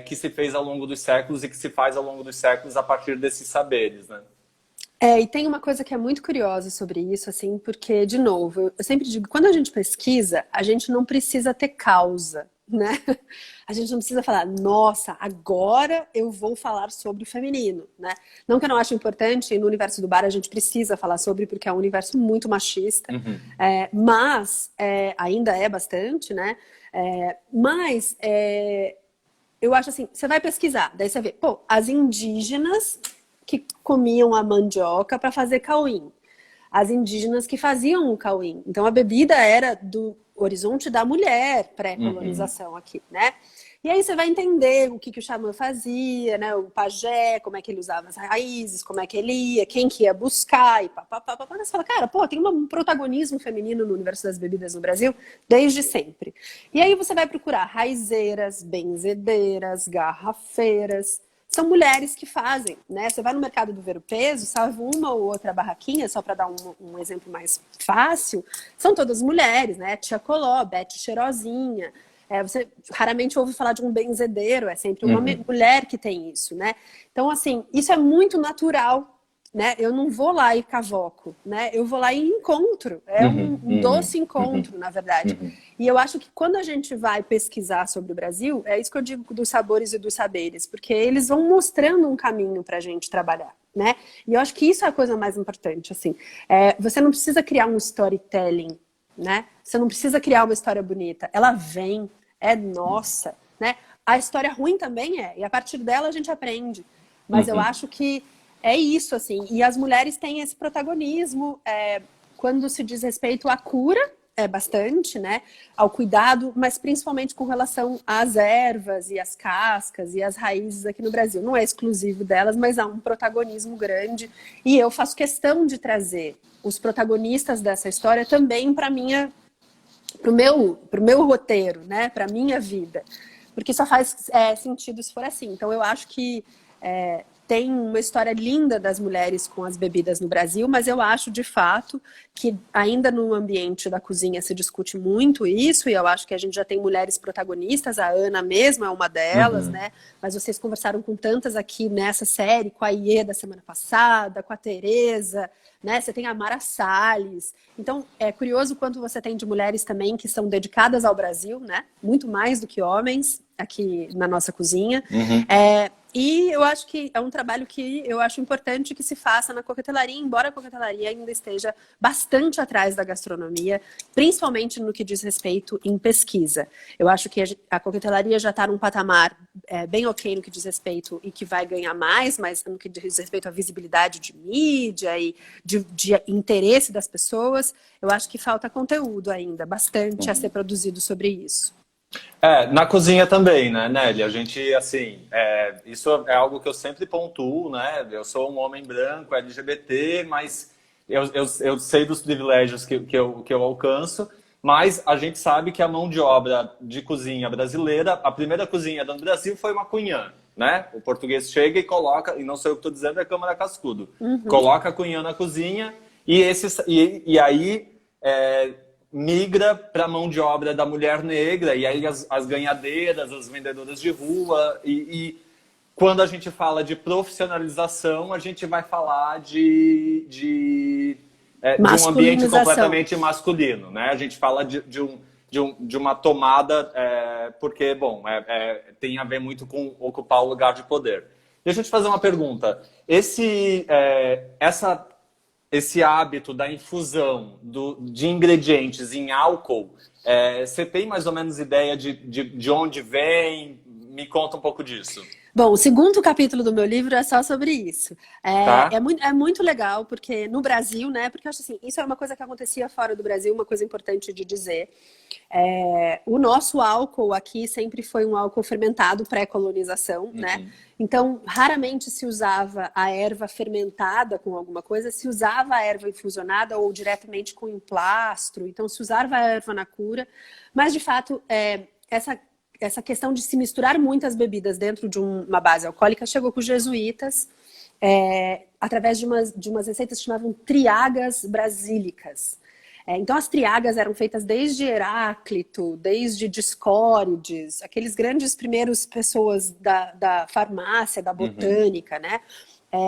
que se fez ao longo dos séculos e que se faz ao longo dos séculos a partir desses saberes, né? E tem uma coisa que é muito curiosa sobre isso, assim, porque, de novo, eu sempre digo, quando a gente pesquisa, a gente não precisa ter causa, né? A gente não precisa falar, nossa, agora eu vou falar sobre o feminino, né? Não que eu não acho importante, no universo do bar a gente precisa falar sobre, porque é um universo muito machista, mas ainda é bastante, né? Mas eu acho assim, você vai pesquisar, daí você vê, pô, as indígenas que comiam a mandioca para fazer cauim, as indígenas que faziam o cauim. Então a bebida era do horizonte da mulher pré-colonização aqui, né? E aí você vai entender o que o xamã fazia, né? O pajé, como é que ele usava as raízes, como é que ele ia, quem que ia buscar e papapá. Você fala, cara, pô, tem um protagonismo feminino no universo das bebidas no Brasil desde sempre. E aí você vai procurar raizeiras, benzedeiras, garrafeiras. São mulheres que fazem, né? Você vai no mercado do Ver o Peso, salvo uma ou outra barraquinha, só para dar um exemplo mais fácil, são todas mulheres, né? Tia Coló, Beth Cheirosinha. Você raramente ouve falar de um benzedeiro, é sempre uma mulher que tem isso, né? Então, assim, isso é muito natural, né? Eu não vou lá e cavoco, né? Eu vou lá e encontro. É um doce encontro, na verdade. E eu acho que quando a gente vai pesquisar sobre o Brasil, é isso que eu digo dos sabores e dos saberes, porque eles vão mostrando um caminho pra gente trabalhar, né? E eu acho que isso é a coisa mais importante, assim. Você não precisa criar um storytelling, né? Você não precisa criar uma história bonita. Ela vem, é nossa, né? A história ruim também e a partir dela a gente aprende. Mas eu acho que é isso, assim. E as mulheres têm esse protagonismo quando se diz respeito à cura, bastante, né? Ao cuidado, mas principalmente com relação às ervas e às cascas e às raízes aqui no Brasil. Não é exclusivo delas, mas há um protagonismo grande. E eu faço questão de trazer os protagonistas dessa história também para pro meu roteiro, né? Para minha vida. Porque só faz sentido se for assim. Então eu acho que tem uma história linda das mulheres com as bebidas no Brasil, mas eu acho, de fato, que ainda no ambiente da cozinha se discute muito isso, e eu acho que a gente já tem mulheres protagonistas, a Ana mesmo é uma delas, né? Mas vocês conversaram com tantas aqui nessa série, com a Iê da semana passada, com a Tereza, né? Você tem a Mara Salles. Então, é curioso quanto você tem de mulheres também que são dedicadas ao Brasil, né? Muito mais do que homens aqui na nossa cozinha. E eu acho que é um trabalho que eu acho importante que se faça na coquetelaria, embora a coquetelaria ainda esteja bastante atrás da gastronomia, principalmente no que diz respeito em pesquisa. Eu acho que a coquetelaria já está num patamar bem ok no que diz respeito e que vai ganhar mais, mas no que diz respeito à visibilidade de mídia e de interesse das pessoas, eu acho que falta conteúdo ainda, bastante a ser produzido sobre isso. Na cozinha também, né, Nelly? A gente, assim, isso é algo que eu sempre pontuo, né? Eu sou um homem branco, LGBT, mas eu sei dos privilégios que eu alcanço, mas a gente sabe que a mão de obra de cozinha brasileira, a primeira cozinha do Brasil foi uma cunhã, né? O português chega e coloca, e não sei o que estou dizendo, é Câmara Cascudo. Coloca a cunhã na cozinha e aí migra para a mão de obra da mulher negra, e aí as ganhadeiras, as vendedoras de rua, e quando a gente fala de profissionalização, a gente vai falar de um ambiente completamente masculino, né? A gente fala de uma tomada, porque, bom, tem a ver muito com ocupar o lugar de poder. Deixa eu te fazer uma pergunta. Esse hábito da infusão de ingredientes em álcool, você tem mais ou menos ideia de onde vem? Me conta um pouco disso. Bom, o segundo capítulo do meu livro é só sobre isso. Tá. É muito legal, porque no Brasil, né? Porque eu acho assim, isso é uma coisa que acontecia fora do Brasil, uma coisa importante de dizer. O nosso álcool aqui sempre foi um álcool fermentado pré-colonização, né? Então, raramente se usava a erva fermentada com alguma coisa, se usava a erva infusionada ou diretamente com emplastro. Então, se usava a erva na cura. Mas, de fato, essa questão de se misturar muitas bebidas dentro de uma base alcoólica chegou com os jesuítas através de umas receitas que chamavam triagas brasílicas. Então as triagas eram feitas desde Heráclito, desde Discórides, aqueles grandes primeiros pessoas da farmácia, da botânica, né?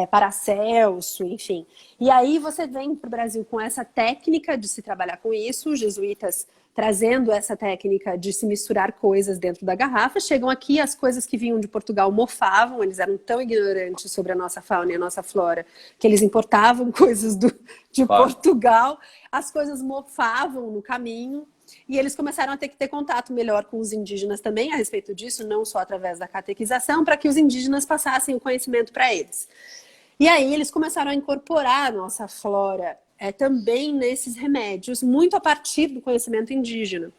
Paracelso, enfim. E aí você vem para o Brasil com essa técnica de se trabalhar com isso, os jesuítas trazendo essa técnica de se misturar coisas dentro da garrafa. Chegam aqui, as coisas que vinham de Portugal mofavam, eles eram tão ignorantes sobre a nossa fauna e a nossa flora, que eles importavam coisas de Portugal, as coisas mofavam no caminho, e eles começaram a ter que ter contato melhor com os indígenas também a respeito disso, não só através da catequização, para que os indígenas passassem o conhecimento para eles. E aí eles começaram a incorporar a nossa flora também nesses remédios, muito a partir do conhecimento indígena.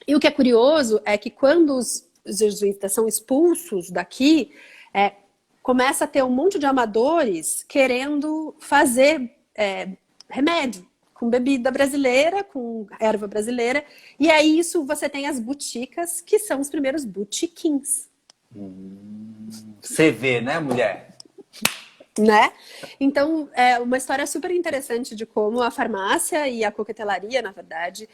E o que é curioso é que quando jesuítas são expulsos daqui, começa a ter um monte de amadores querendo fazer remédio com bebida brasileira, com erva brasileira. E aí isso você tem as boticas, que são os primeiros botiquins. Você vê, né, mulher? Né? Então, é uma história super interessante de como a farmácia e a coquetelaria, na verdade,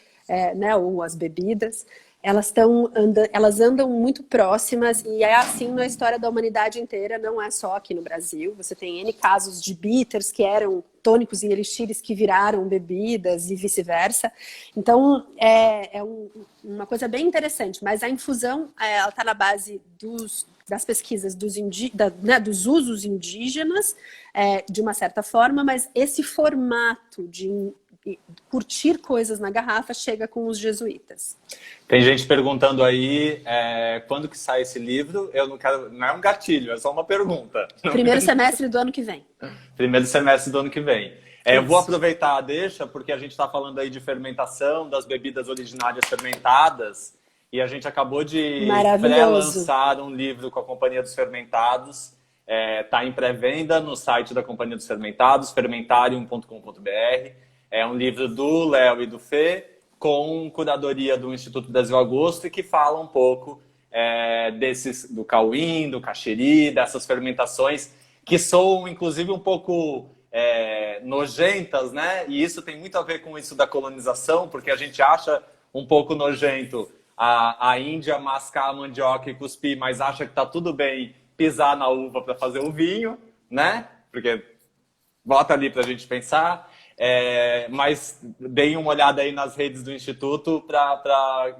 né, ou as bebidas, elas andam muito próximas, e é assim na história da humanidade inteira, não é só aqui no Brasil. Você tem N casos de bitters que eram tônicos e elixires que viraram bebidas e vice-versa. Então, uma coisa bem interessante, mas a infusão ela está na base das pesquisas dos usos indígenas, de uma certa forma, mas esse formato de curtir coisas na garrafa chega com os jesuítas. Tem gente perguntando aí quando que sai esse livro. Eu não quero, não é um gatilho, é só uma pergunta. Primeiro semestre do ano que vem. Primeiro semestre do ano que vem. Eu vou aproveitar a deixa, porque a gente está falando aí de fermentação, das bebidas originárias fermentadas, e a gente acabou de pré-lançar um livro com a Companhia dos Fermentados. Está em pré-venda no site da Companhia dos Fermentados, fermentarium.com.br. É um livro do Léo e do Fê, com curadoria do Instituto Brasil Agosto, e que fala um pouco do cauim, do caxeri, dessas fermentações que soam, inclusive, um pouco nojentas, né? E isso tem muito a ver com isso da colonização, porque a gente acha um pouco nojento a Índia mascar a mandioca e cuspir, mas acha que tá tudo bem pisar na uva para fazer o vinho, né? Porque bota ali para a gente pensar. Mas deem uma olhada aí nas redes do Instituto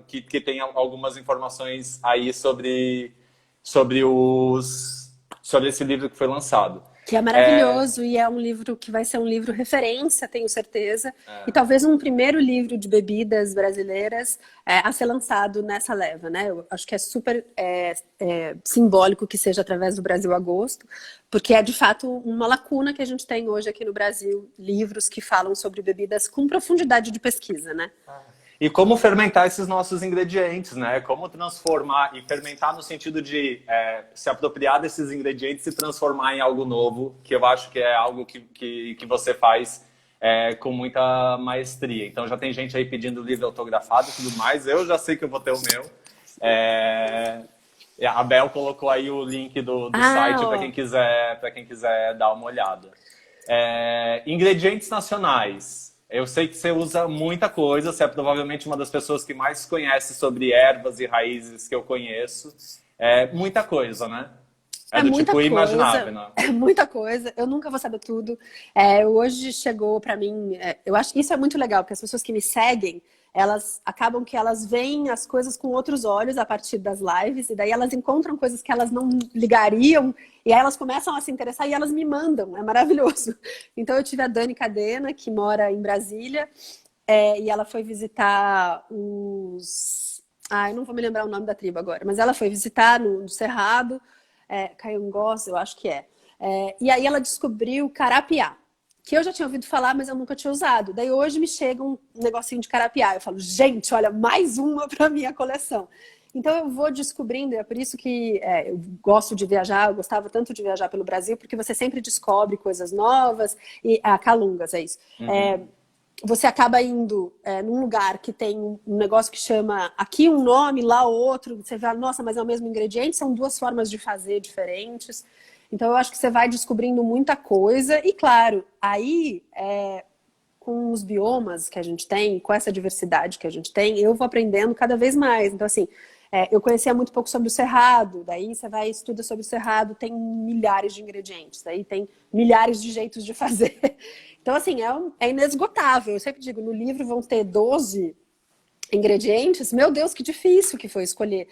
que tem algumas informações aí sobre esse livro que foi lançado. Que é maravilhoso, e é um livro que vai ser um livro referência, tenho certeza. E talvez um primeiro livro de bebidas brasileiras a ser lançado nessa leva, né? Eu acho que é super simbólico que seja através do Brasil Agosto, porque é de fato uma lacuna que a gente tem hoje aqui no Brasil, livros que falam sobre bebidas com profundidade de pesquisa, né? E como fermentar esses nossos ingredientes, né? Como transformar, e fermentar no sentido de se apropriar desses ingredientes e transformar em algo novo, que eu acho que é algo que você faz com muita maestria. Então já tem gente aí pedindo livro autografado e tudo mais. Eu já sei que eu vou ter o meu. A Bel colocou aí o link do site para quem quiser dar uma olhada. Ingredientes nacionais. Eu sei que você usa muita coisa, você é provavelmente uma das pessoas que mais conhece sobre ervas e raízes que eu conheço. Muita coisa, né? Do tipo imaginável, né? É muita coisa, eu nunca vou saber tudo. Hoje chegou pra mim, eu acho que isso é muito legal, porque as pessoas que me seguem, elas acabam que elas veem as coisas com outros olhos a partir das lives, e daí elas encontram coisas que elas não ligariam, e aí elas começam a se interessar e elas me mandam, é maravilhoso. Então eu tive a Dani Cadena, que mora em Brasília, e ela foi visitar os... eu não vou me lembrar o nome da tribo agora, mas ela foi visitar no Cerrado, Caiungós, eu acho que e aí ela descobriu carapiá, que eu já tinha ouvido falar, mas eu nunca tinha usado. Daí hoje me chega um negocinho de carapiá. Eu falo, gente, olha, mais uma para minha coleção. Então eu vou descobrindo, é por isso que eu gosto de viajar, eu gostava tanto de viajar pelo Brasil, porque você sempre descobre coisas novas, e calungas, é isso. Você acaba indo num lugar que tem um negócio que chama aqui um nome, lá outro, você vê, nossa, mas é o mesmo ingrediente, são duas formas de fazer diferentes. Então eu acho que você vai descobrindo muita coisa, e claro, aí com os biomas que a gente tem, com essa diversidade que a gente tem, eu vou aprendendo cada vez mais. Então assim, eu conhecia muito pouco sobre o cerrado, daí você vai estuda sobre o cerrado, tem milhares de ingredientes, daí tem milhares de jeitos de fazer. Então assim, é inesgotável. Eu sempre digo, no livro vão ter 12 ingredientes, meu Deus, que difícil que foi escolher.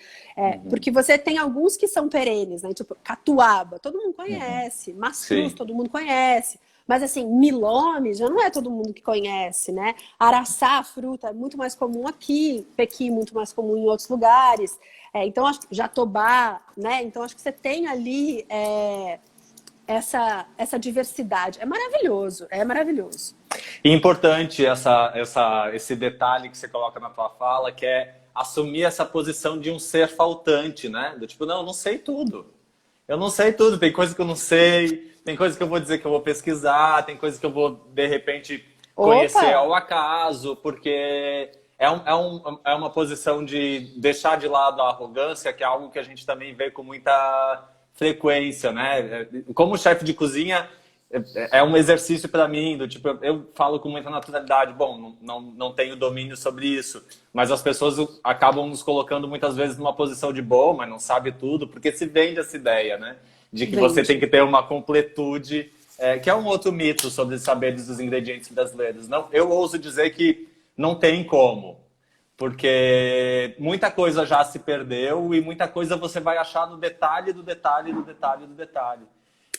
Porque você tem alguns que são perenes, né? Tipo, catuaba, todo mundo conhece. Maçãs, todo mundo conhece. Mas assim, milome já não é todo mundo que conhece, né? Araçá, fruta, é muito mais comum aqui. Pequi, muito mais comum em outros lugares. Então, acho que jatobá, né? Então, acho que você tem ali essa diversidade. É maravilhoso, é maravilhoso. E importante esse detalhe que você coloca na tua fala, que é assumir essa posição de um ser faltante, né? Do tipo, não, eu não sei tudo. Eu não sei tudo, tem coisa que eu não sei, tem coisa que eu vou dizer que eu vou pesquisar, tem coisa que eu vou, de repente, conhecer ao acaso, porque é uma posição de deixar de lado a arrogância, que é algo que a gente também vê com muita frequência, né? Como chefe de cozinha, é um exercício para mim, do tipo, eu falo com muita naturalidade, bom, não tenho domínio sobre isso, mas as pessoas acabam nos colocando muitas vezes numa posição de bom, mas não sabe tudo, porque se vende essa ideia, né? De que você tem que ter uma completude, que é um outro mito sobre os saberes dos ingredientes brasileiros. Não, eu ouso dizer que não tem como, porque muita coisa já se perdeu e muita coisa você vai achar no detalhe do detalhe do detalhe do detalhe.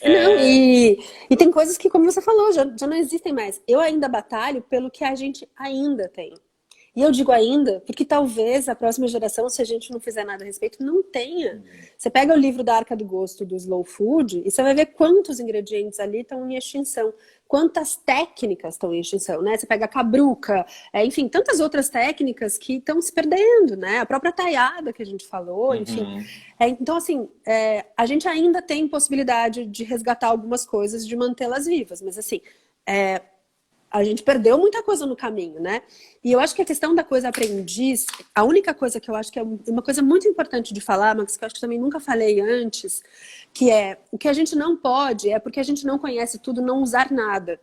Não, e tem coisas que, como você falou, já não existem mais. Eu ainda batalho pelo que a gente ainda tem. E eu digo ainda, porque talvez a próxima geração, se a gente não fizer nada a respeito, não tenha. Você pega o livro da Arca do Gosto, do Slow Food, e você vai ver quantos ingredientes ali estão em extinção. Quantas técnicas estão em extinção, né? Você pega a cabruca, enfim, tantas outras técnicas que estão se perdendo, né? A própria taiada que a gente falou, enfim. Então, assim, a gente ainda tem possibilidade de resgatar algumas coisas, de mantê-las vivas, mas assim, a gente perdeu muita coisa no caminho, né? E eu acho que a questão da coisa aprendiz, a única coisa que eu acho que é uma coisa muito importante de falar, mas que eu acho que também nunca falei antes, que é o que a gente não pode, porque a gente não conhece tudo, não usar nada.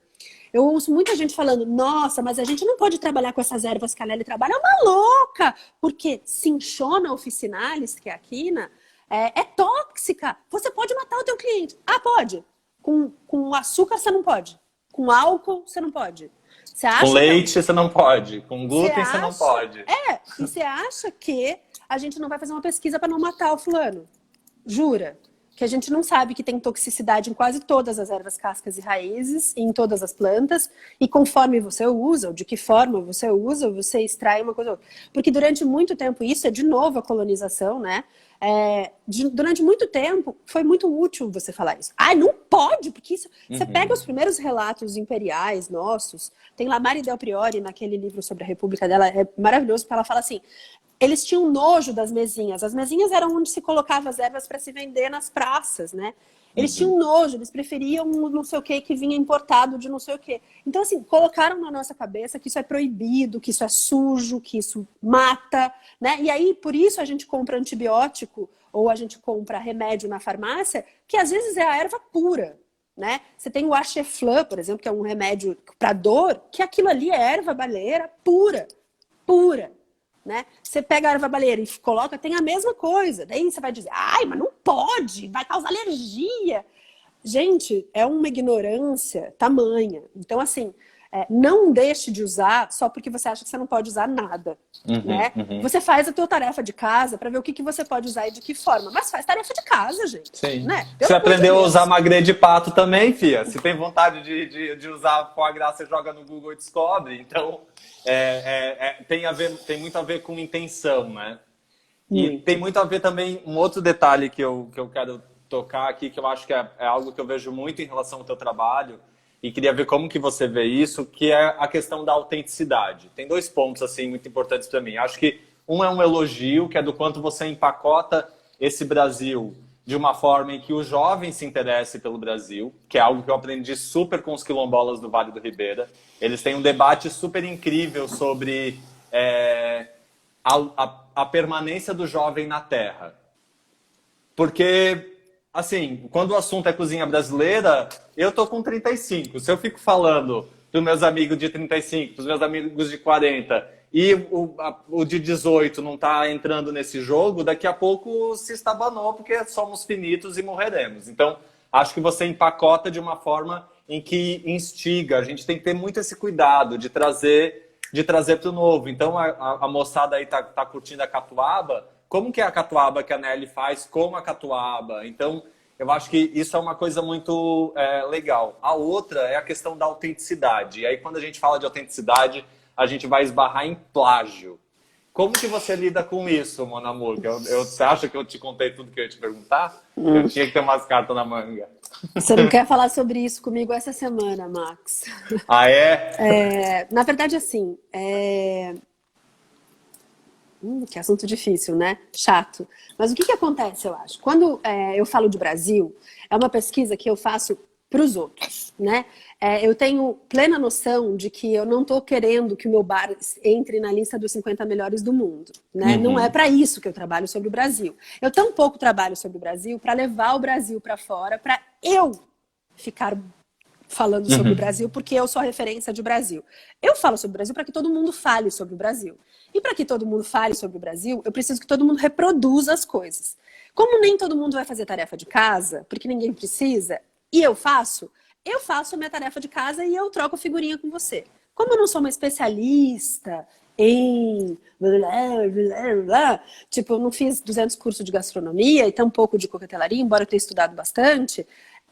Eu ouço muita gente falando, nossa, mas a gente não pode trabalhar com essas ervas que a Nelly trabalha, é uma louca! Porque Cinchona officinalis, que é a quina, é tóxica. Você pode matar o teu cliente. Ah, pode. Com açúcar você não pode. Com álcool, você não pode. Você acha com leite, você não pode. Com glúten, você não pode. E você acha que a gente não vai fazer uma pesquisa para não matar o fulano? Jura? Que a gente não sabe que tem toxicidade em quase todas as ervas, cascas e raízes, em todas as plantas, e conforme você usa, ou de que forma você usa, você extrai uma coisa ou outra. Porque durante muito tempo, isso é de novo a colonização, né? Durante muito tempo, foi muito útil você falar isso. Ah, não pode, porque isso... Você pega os primeiros relatos imperiais nossos, tem lá Mari Del Priori, naquele livro sobre a República dela, é maravilhoso, porque ela fala assim, eles tinham nojo das mesinhas. As mesinhas eram onde se colocava as ervas para se vender nas praças, né? Eles tinham nojo, eles preferiam não sei o que vinha importado de não sei o que. Então, assim, colocaram na nossa cabeça que isso é proibido, que isso é sujo, que isso mata, né? E aí, por isso, a gente compra antibiótico ou a gente compra remédio na farmácia, que às vezes é a erva pura, né? Você tem o Acheflan, por exemplo, que é um remédio para dor, que aquilo ali é erva baleeira pura, pura. Né? Você pega a erva baleeira e coloca, tem a mesma coisa. Daí você vai dizer, ai, mas não pode, vai causar alergia. Gente, é uma ignorância tamanha. Então, assim, não deixe de usar só porque você acha que você não pode usar nada. Né? Você faz a tua tarefa de casa para ver o que você pode usar e de que forma. Mas faz tarefa de casa, gente. Sim. Né? Você aprendeu a usar magre de pato também, fia? Se tem vontade de usar foie gras, você joga no Google e descobre. Então, tem muito a ver com intenção, né? E tem muito a ver também, um outro detalhe que eu quero tocar aqui, que eu acho que é algo que eu vejo muito em relação ao teu trabalho, e queria ver como que você vê isso, que é a questão da autenticidade. Tem dois pontos, assim, muito importantes para mim. Acho que um é um elogio, que é do quanto você empacota esse Brasil de uma forma em que o jovem se interesse pelo Brasil, que é algo que eu aprendi super com os quilombolas do Vale do Ribeira. Eles têm um debate super incrível sobre a permanência do jovem na terra. Porque... Assim, quando o assunto é cozinha brasileira, eu tô com 35. Se eu fico falando dos meus amigos de 35, dos meus amigos de 40, e o de 18 não tá entrando nesse jogo, daqui a pouco se estabanou, porque somos finitos e morreremos. Então, acho que você empacota de uma forma em que instiga. A gente tem que ter muito esse cuidado de trazer para o novo. Então, a moçada aí tá curtindo a catuaba. Como que é a catuaba que a Nelly faz com a catuaba? Então, eu acho que isso é uma coisa muito legal. A outra é a questão da autenticidade. E aí, quando a gente fala de autenticidade, a gente vai esbarrar em plágio. Como que você lida com isso, mon amour? Você acha que eu te contei tudo que eu ia te perguntar? Eu tinha que ter umas cartas na manga. Você não quer falar sobre isso comigo essa semana, Max? Ah, é? Na verdade, assim, que assunto difícil, né? Chato. Mas o que acontece, eu acho? Quando eu falo de Brasil, é uma pesquisa que eu faço para os outros, né? Eu tenho plena noção de que eu não estou querendo que o meu bar entre na lista dos 50 melhores do mundo, né? Não é para isso que eu trabalho sobre o Brasil. Eu tampouco trabalho sobre o Brasil para levar o Brasil para fora, para eu ficar falando sobre o Brasil, porque eu sou a referência de Brasil. Eu falo sobre o Brasil para que todo mundo fale sobre o Brasil. E para que todo mundo fale sobre o Brasil, eu preciso que todo mundo reproduza as coisas. Como nem todo mundo vai fazer tarefa de casa, porque ninguém precisa, e eu faço a minha tarefa de casa e eu troco figurinha com você. Como eu não sou uma especialista em... Tipo, eu não fiz 200 cursos de gastronomia e tampouco de coquetelaria, embora eu tenha estudado bastante,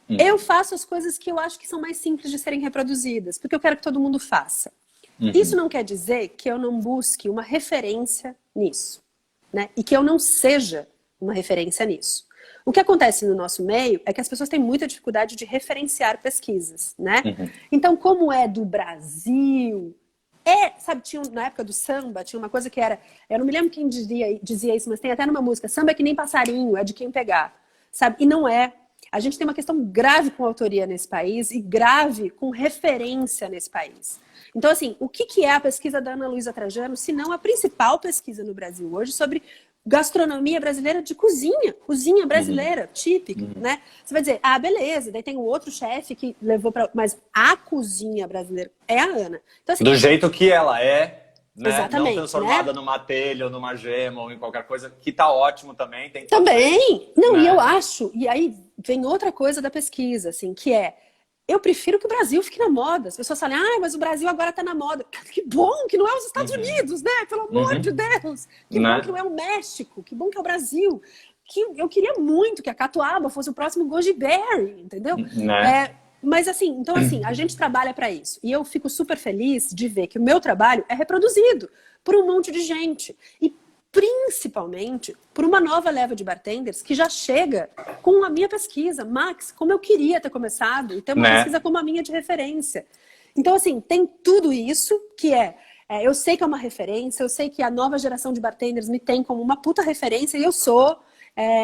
eu faço as coisas que eu acho que são mais simples de serem reproduzidas, porque eu quero que todo mundo faça. Isso não quer dizer que eu não busque uma referência nisso, né? E que eu não seja uma referência nisso. O que acontece no nosso meio é que as pessoas têm muita dificuldade de referenciar pesquisas, né? Então, como é do Brasil... sabe, na época do samba, tinha uma coisa que era... Eu não me lembro quem dizia isso, mas tem até numa música. Samba é que nem passarinho, é de quem pegar. Sabe? E não é. A gente tem uma questão grave com autoria nesse país e grave com referência nesse país. Então, assim, o que é a pesquisa da Ana Luísa Trajano, se não a principal pesquisa no Brasil hoje sobre gastronomia brasileira de cozinha brasileira, típica, né? Você vai dizer, beleza, daí tem o outro chefe que levou para... Mas a cozinha brasileira é a Ana. Então, assim, do jeito que ela é, né? Exatamente, não transformada, né? numa telha ou numa gema ou em qualquer coisa, que tá ótimo também. Tem que também! Não, né? E eu acho, e aí vem outra coisa da pesquisa, assim, que eu prefiro que o Brasil fique na moda. As pessoas falam, mas o Brasil agora está na moda. Que bom que não é os Estados Unidos, né? Pelo amor de Deus. Que bom que não é o México. Que bom que é o Brasil. Que eu queria muito que a Catuaba fosse o próximo Goji Berry, entendeu? Mas assim, então assim, a gente trabalha para isso. E eu fico super feliz de ver que o meu trabalho é reproduzido por um monte de gente. E principalmente por uma nova leva de bartenders que já chega com a minha pesquisa. Max, como eu queria ter começado e ter uma pesquisa como a minha de referência. Então, assim, tem tudo isso que eu sei que é uma referência, eu sei que a nova geração de bartenders me tem como uma puta referência e eu sou,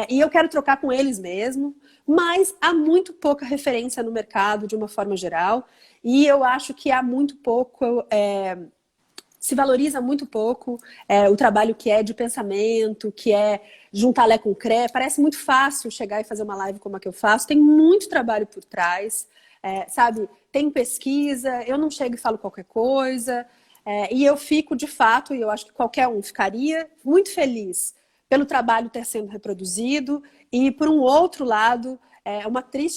e eu quero trocar com eles mesmo, mas há muito pouca referência no mercado de uma forma geral e eu acho que há muito pouco... se valoriza muito pouco o trabalho que é de pensamento, que é juntar lé com cré. Parece muito fácil chegar e fazer uma live como a que eu faço. Tem muito trabalho por trás, sabe? Tem pesquisa, eu não chego e falo qualquer coisa. E eu fico, de fato, e eu acho que qualquer um ficaria muito feliz pelo trabalho ter sendo reproduzido e, por um outro lado...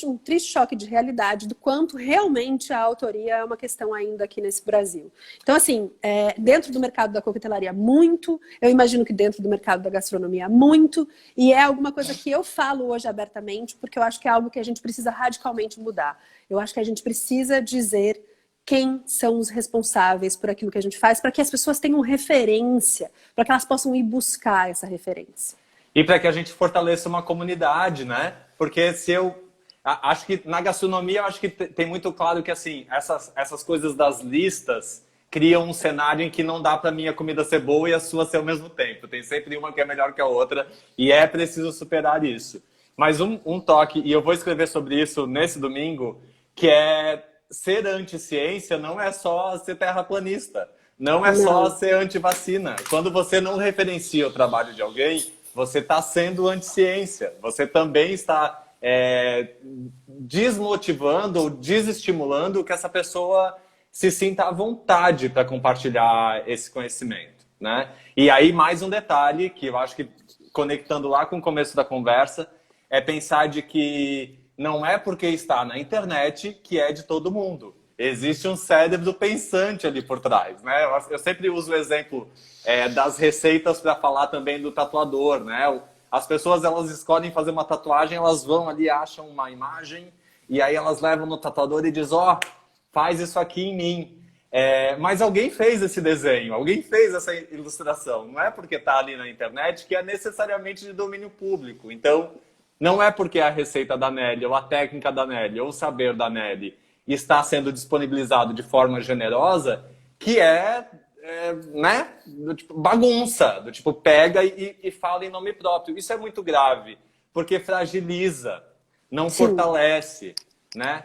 um triste choque de realidade do quanto realmente a autoria é uma questão ainda aqui nesse Brasil. Então, assim, dentro do mercado da coquetelaria, muito. Eu imagino que dentro do mercado da gastronomia, muito. E é alguma coisa que eu falo hoje abertamente, porque eu acho que é algo que a gente precisa radicalmente mudar. Eu acho que a gente precisa dizer quem são os responsáveis por aquilo que a gente faz, para que as pessoas tenham referência, para que elas possam ir buscar essa referência. E para que a gente fortaleça uma comunidade, né? Porque se eu... Acho que na gastronomia, eu acho que tem muito claro que, assim, essas coisas das listas criam um cenário em que não dá para minha comida ser boa e a sua ser ao mesmo tempo. Tem sempre uma que é melhor que a outra e é preciso superar isso. Mas um toque, e eu vou escrever sobre isso nesse domingo, que é ser anti-ciência não é só ser terraplanista. Não é só ser anti-vacina. Quando você não referencia o trabalho de alguém... Você está sendo anti-ciência. Você também está desmotivando ou desestimulando que essa pessoa se sinta à vontade para compartilhar esse conhecimento, né? E aí, mais um detalhe que eu acho que, conectando lá com o começo da conversa, é pensar de que não é porque está na internet que é de todo mundo. Existe um cérebro pensante ali por trás, né? Eu sempre uso o exemplo das receitas para falar também do tatuador, né? As pessoas, elas escolhem fazer uma tatuagem, elas vão ali, acham uma imagem e aí elas levam no tatuador e dizem, faz isso aqui em mim. Mas alguém fez esse desenho, alguém fez essa ilustração. Não é porque está ali na internet que é necessariamente de domínio público. Então, não é porque a receita da Nelly, ou a técnica da Nelly, ou o saber da Nelly está sendo disponibilizado de forma generosa que né, do tipo bagunça, do tipo pega e fala em nome próprio. Isso é muito grave, porque fragiliza, não Sim. fortalece, né?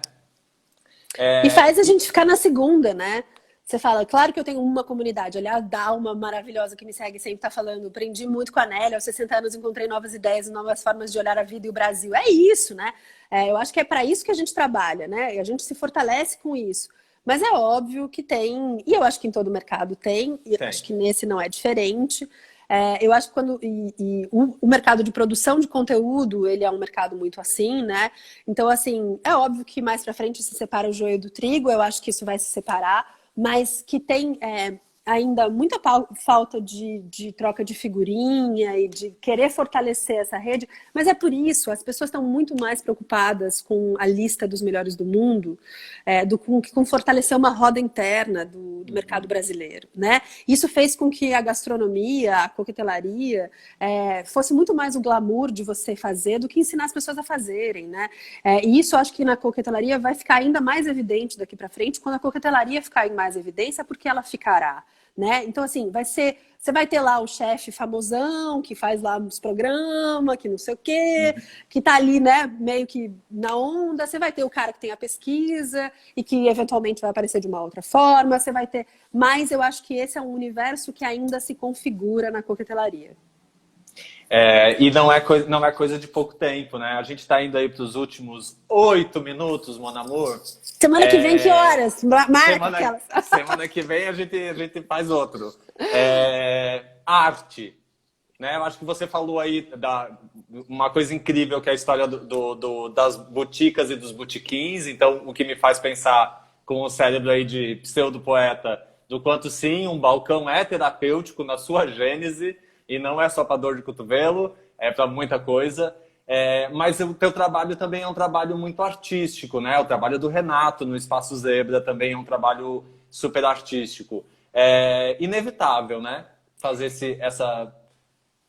E faz a gente ficar na segunda, né? Você fala, claro que eu tenho uma comunidade. Aliás, a Dalma, maravilhosa, que me segue, sempre tá falando, aprendi muito com a Nelly, aos 60 anos encontrei novas ideias, novas formas de olhar a vida e o Brasil. É isso, né? Eu acho que é para isso que a gente trabalha, né? E a gente se fortalece com isso. Mas é óbvio que tem, e eu acho que em todo mercado tem, e acho que nesse não é diferente. Eu acho que o mercado de produção de conteúdo, ele é um mercado muito assim, né? Então, assim, é óbvio que mais pra frente se separa o joio do trigo, eu acho que isso vai se separar, mas que tem ainda muita falta de troca de figurinha e de querer fortalecer essa rede, mas é por isso, as pessoas estão muito mais preocupadas com a lista dos melhores do mundo do que com fortalecer uma roda interna do mercado brasileiro, né? Isso fez com que a gastronomia, a coquetelaria fosse muito mais o glamour de você fazer do que ensinar as pessoas a fazerem, né? E isso eu acho que na coquetelaria vai ficar ainda mais evidente daqui para frente, quando a coquetelaria ficar em mais evidência, porque ela ficará. Né? Então, assim, você vai ter lá o chefe famosão, que faz lá uns programas, que não sei o quê, que tá ali, né, meio que na onda. Você vai ter o cara que tem a pesquisa e que eventualmente vai aparecer de uma outra forma. Você vai ter... Mas eu acho que esse é um universo que ainda se configura na coquetelaria. E não é coisa de pouco tempo, né? A gente está indo aí para os últimos 8 minutos, mon amour. Semana que vem, que horas? Marca aquelas. Semana que vem a gente faz outro. Arte. Né? Eu acho que você falou aí uma coisa incrível que é a história das boticas e dos botiquins. Então, o que me faz pensar com o cérebro aí de pseudo-poeta do quanto sim, um balcão é terapêutico na sua gênese e não é só para dor de cotovelo, é para muita coisa. Mas o teu trabalho também é um trabalho muito artístico, né? O trabalho do Renato no Espaço Zebra também é um trabalho super artístico. É inevitável, né? Fazer essa...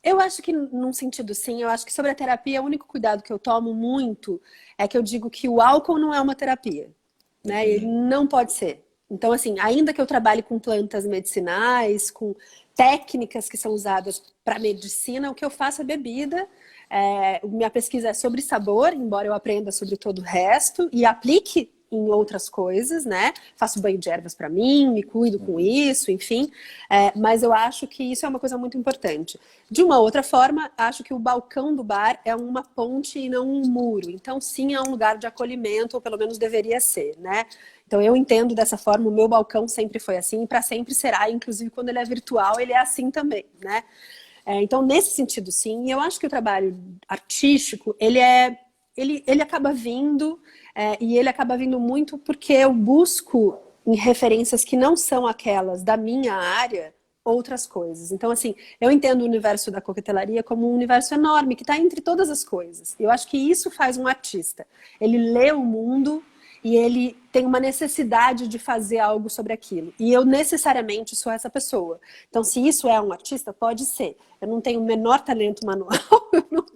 Eu acho que, num sentido sim, eu acho que sobre a terapia, o único cuidado que eu tomo muito é que eu digo que o álcool não é uma terapia, né? Ele não pode ser. Então, assim, ainda que eu trabalhe com plantas medicinais, com técnicas que são usadas para medicina, o que eu faço é bebida. Minha pesquisa é sobre sabor, embora eu aprenda sobre todo o resto e aplique em outras coisas, né? Faço banho de ervas para mim, me cuido com isso, enfim. Mas eu acho que isso é uma coisa muito importante. De uma outra forma, acho que o balcão do bar é uma ponte e não um muro. Então, sim, é um lugar de acolhimento, ou pelo menos deveria ser, né? Então, eu entendo dessa forma, o meu balcão sempre foi assim e para sempre será, inclusive quando ele é virtual, ele é assim também, né? Então, nesse sentido, sim, eu acho que o trabalho artístico, ele acaba vindo, e ele acaba vindo muito porque eu busco, em referências que não são aquelas da minha área, outras coisas. Então, assim, eu entendo o universo da coquetelaria como um universo enorme, que está entre todas as coisas. Eu acho que isso faz um artista. Ele lê o mundo e ele tem uma necessidade de fazer algo sobre aquilo. E eu necessariamente sou essa pessoa. Então, se isso é um artista, pode ser. Eu não tenho o menor talento manual,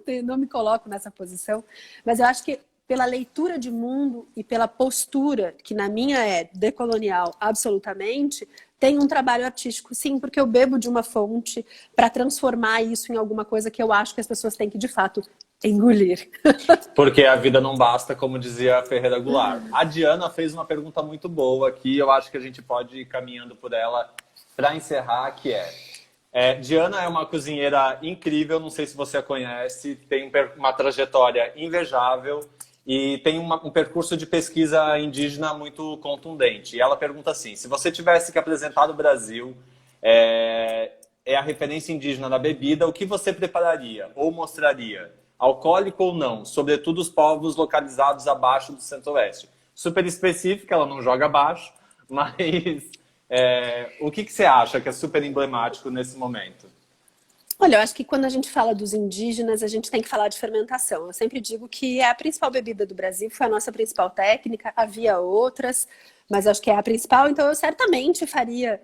eu não me coloco nessa posição, mas eu acho que pela leitura de mundo e pela postura, que na minha é decolonial absolutamente, tem um trabalho artístico, sim, porque eu bebo de uma fonte para transformar isso em alguma coisa que eu acho que as pessoas têm que, de fato, engolir. Porque a vida não basta, como dizia a Ferreira Goulart. A Diana fez uma pergunta muito boa aqui, eu acho que a gente pode ir caminhando por ela para encerrar, que Diana é uma cozinheira incrível, não sei se você a conhece, tem uma trajetória invejável e tem um percurso de pesquisa indígena muito contundente. E ela pergunta assim, se você tivesse que apresentar o Brasil, a referência indígena da bebida, o que você prepararia ou mostraria? Alcoólico ou não, sobretudo os povos localizados abaixo do Centro-Oeste. Super específica, ela não joga abaixo, mas o que você acha que é super emblemático nesse momento? Olha, eu acho que quando a gente fala dos indígenas, a gente tem que falar de fermentação. Eu sempre digo que é a principal bebida do Brasil, foi a nossa principal técnica, havia outras, mas acho que é a principal. Então eu certamente faria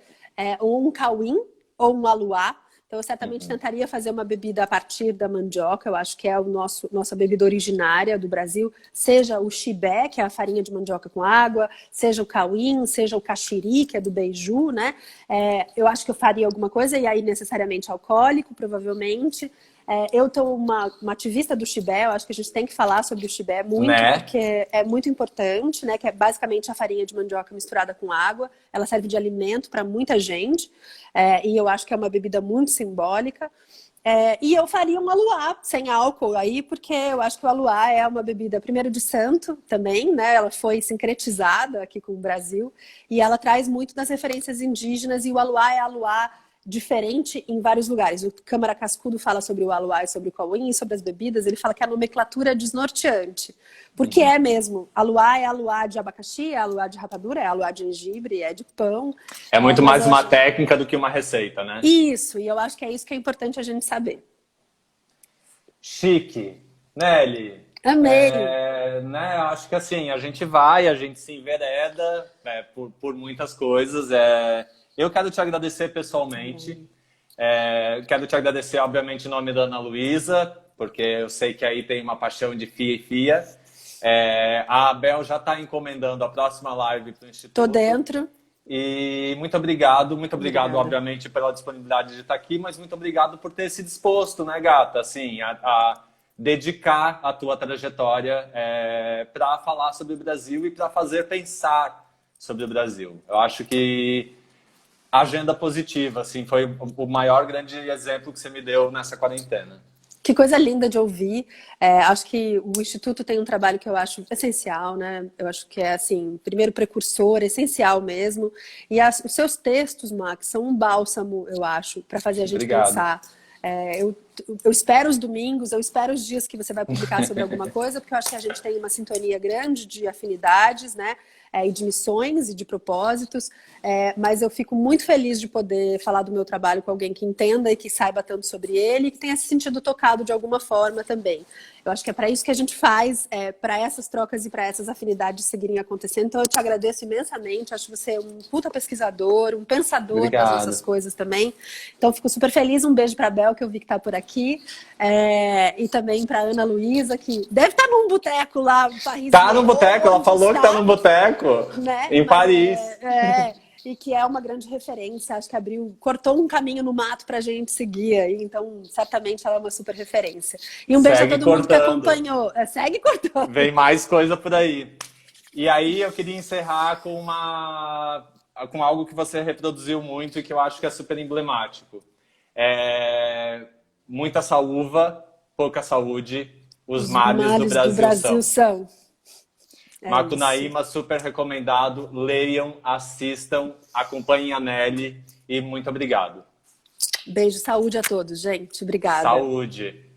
ou um cauim ou um aluá. Então eu certamente tentaria fazer uma bebida a partir da mandioca. Eu acho que é nossa bebida originária do Brasil. Seja o chibé, que é a farinha de mandioca com água, seja o cauim, seja o caxiri, que é do beiju, né? Eu acho que eu faria alguma coisa, e aí necessariamente alcoólico, provavelmente. Eu estou uma ativista do chibé, eu acho que a gente tem que falar sobre o chibé muito, né? Porque é muito importante, né? Que é basicamente a farinha de mandioca misturada com água. Ela serve de alimento para muita gente, e eu acho que é uma bebida muito simbólica. E eu faria um aluá sem álcool aí, porque eu acho que o aluá é uma bebida, primeiro, de santo também, né? Ela foi sincretizada aqui com o Brasil, e ela traz muito das referências indígenas, e o aluá é aluá diferente em vários lugares. O Câmara Cascudo fala sobre o aluá e sobre o cauim, e sobre as bebidas, ele fala que a nomenclatura é desnorteante. Porque é mesmo. Aluá é aluá de abacaxi, é aluá de rapadura, é aluá de gengibre, é de pão. É muito mais uma técnica do que uma receita, né? Isso, e eu acho que é isso que é importante a gente saber. Chique. Nelly. Amei. Né, acho que assim, a gente se envereda por muitas coisas. Eu quero te agradecer pessoalmente. Quero te agradecer, obviamente, em nome da Ana Luísa, porque eu sei que aí tem uma paixão de fia e fia. A Abel já está encomendando a próxima live para o Instituto. Tô dentro. E muito obrigado, obviamente, pela disponibilidade de estar aqui, mas muito obrigado por ter se disposto, né, gata, assim, a dedicar a tua trajetória para falar sobre o Brasil e para fazer pensar sobre o Brasil. Eu acho que agenda positiva, assim, foi o maior grande exemplo que você me deu nessa quarentena. Que coisa linda de ouvir. Acho que o Instituto tem um trabalho que eu acho essencial, né? Eu acho que é, assim, primeiro precursor, essencial mesmo. E os seus textos, Max, são um bálsamo, eu acho, para fazer a gente pensar. Eu espero os domingos, eu espero os dias que você vai publicar sobre alguma coisa, porque eu acho que a gente tem uma sintonia grande de afinidades, né? E de missões e de propósitos, mas eu fico muito feliz de poder falar do meu trabalho com alguém que entenda e que saiba tanto sobre ele e que tenha se sentido tocado de alguma forma também. Eu acho que é para isso que a gente faz, para essas trocas e para essas afinidades seguirem acontecendo. Então eu te agradeço imensamente, acho você um puta pesquisador, um pensador das nossas coisas também. Então fico super feliz, um beijo para a Bel, que eu vi que está por aqui, e também para Ana Luísa, que deve estar num boteco lá em Paris. Tá no boteco, ela falou que tá no boteco, né? Em Paris. E que é uma grande referência, acho que cortou um caminho no mato pra gente seguir aí, então certamente ela é uma super referência. E um beijo a todo mundo que acompanhou. Segue cortando. Vem mais coisa por aí. E aí eu queria encerrar com algo que você reproduziu muito e que eu acho que é super emblemático. Muita saúva, pouca saúde, os males do Brasil são. Macunaíma, super recomendado. Leiam, assistam, acompanhem a Nelly e muito obrigado. Beijo, saúde a todos, gente. Obrigada. Saúde.